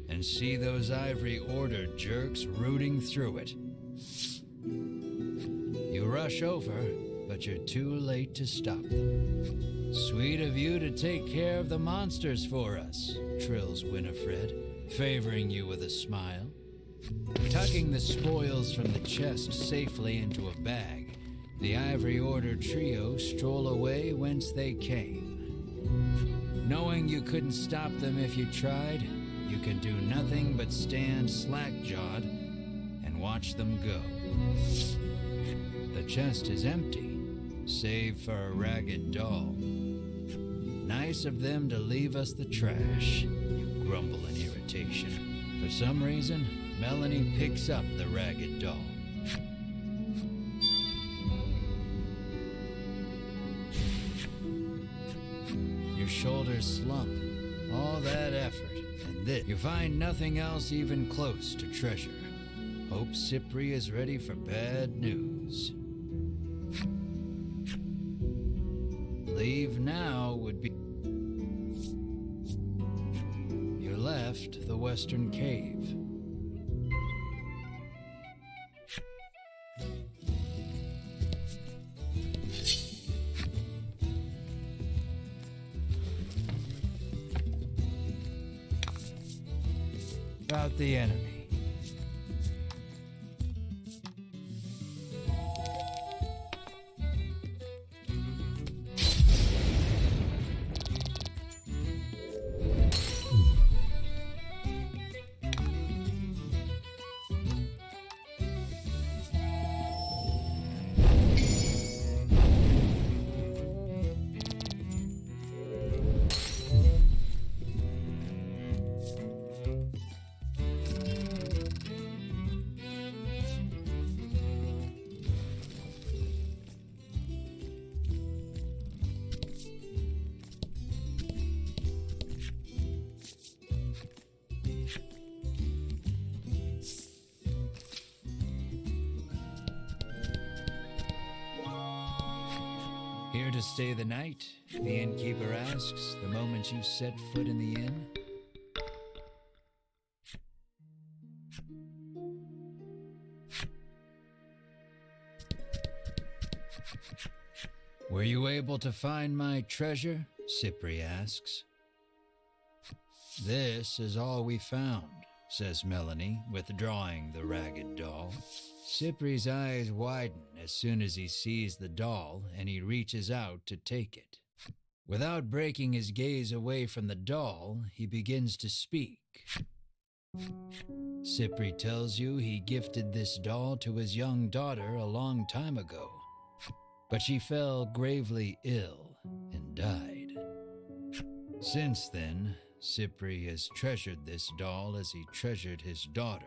and see those Ivory Order jerks rooting through it. You rush over, but you're too late to stop them. Sweet of you to take care of the monsters for us, trills Winifred, favoring you with a smile. Tucking the spoils from the chest safely into a bag, the Ivory Order trio stroll away whence they came. Knowing you couldn't stop them if you tried, you can do nothing but stand slack-jawed and watch them go. The chest is empty, save for a ragged doll. Nice of them to leave us the trash, you grumble in irritation. For some reason, Melanie picks up the ragged doll. Your shoulders slump. All that effort, and this. You find nothing else even close to treasure. Hope Cypri is ready for bad news. Leave now would be... You left the western cave. About the enemy. Here to stay the night? The innkeeper asks the moment you set foot in the inn. Were you able to find my treasure? Cypri asks. This is all we found, says Melanie, withdrawing the ragged doll. Cypri's eyes widen as soon as he sees the doll, and he reaches out to take it. Without breaking his gaze away from the doll, he begins to speak. Cypri tells you he gifted this doll to his young daughter a long time ago, but she fell gravely ill and died. Since then, Cypri has treasured this doll as he treasured his daughter.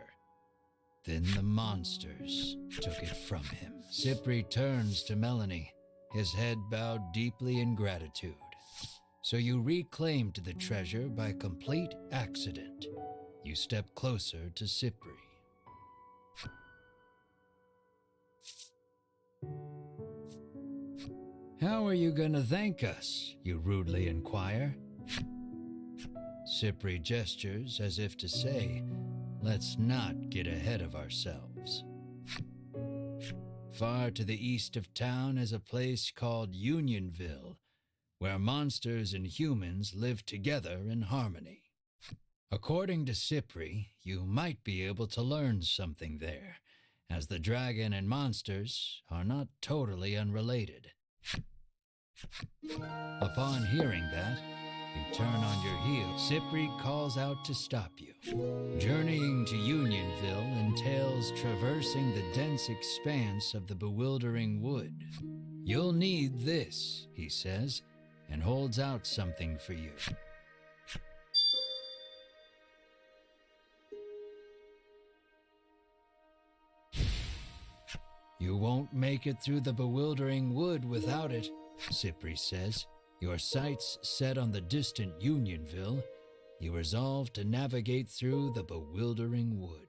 Then the monsters took it from him. Cypri turns to Melanie, his head bowed deeply in gratitude. So you reclaimed the treasure by complete accident. You step closer to Cypri. How are you going to thank us? You rudely inquire. Cypri gestures as if to say, let's not get ahead of ourselves. Far to the east of town is a place called Unionville, where monsters and humans live together in harmony. According to Cypri, you might be able to learn something there, as the dragon and monsters are not totally unrelated. Upon hearing that, you turn on your heel. Cypri calls out to stop you. Journeying to Unionville entails traversing the dense expanse of the bewildering wood. You'll need this, he says, and holds out something for you. You won't make it through the bewildering wood without it, Cypri says. Your sights set on the distant Unionville, you resolve to navigate through the bewildering wood.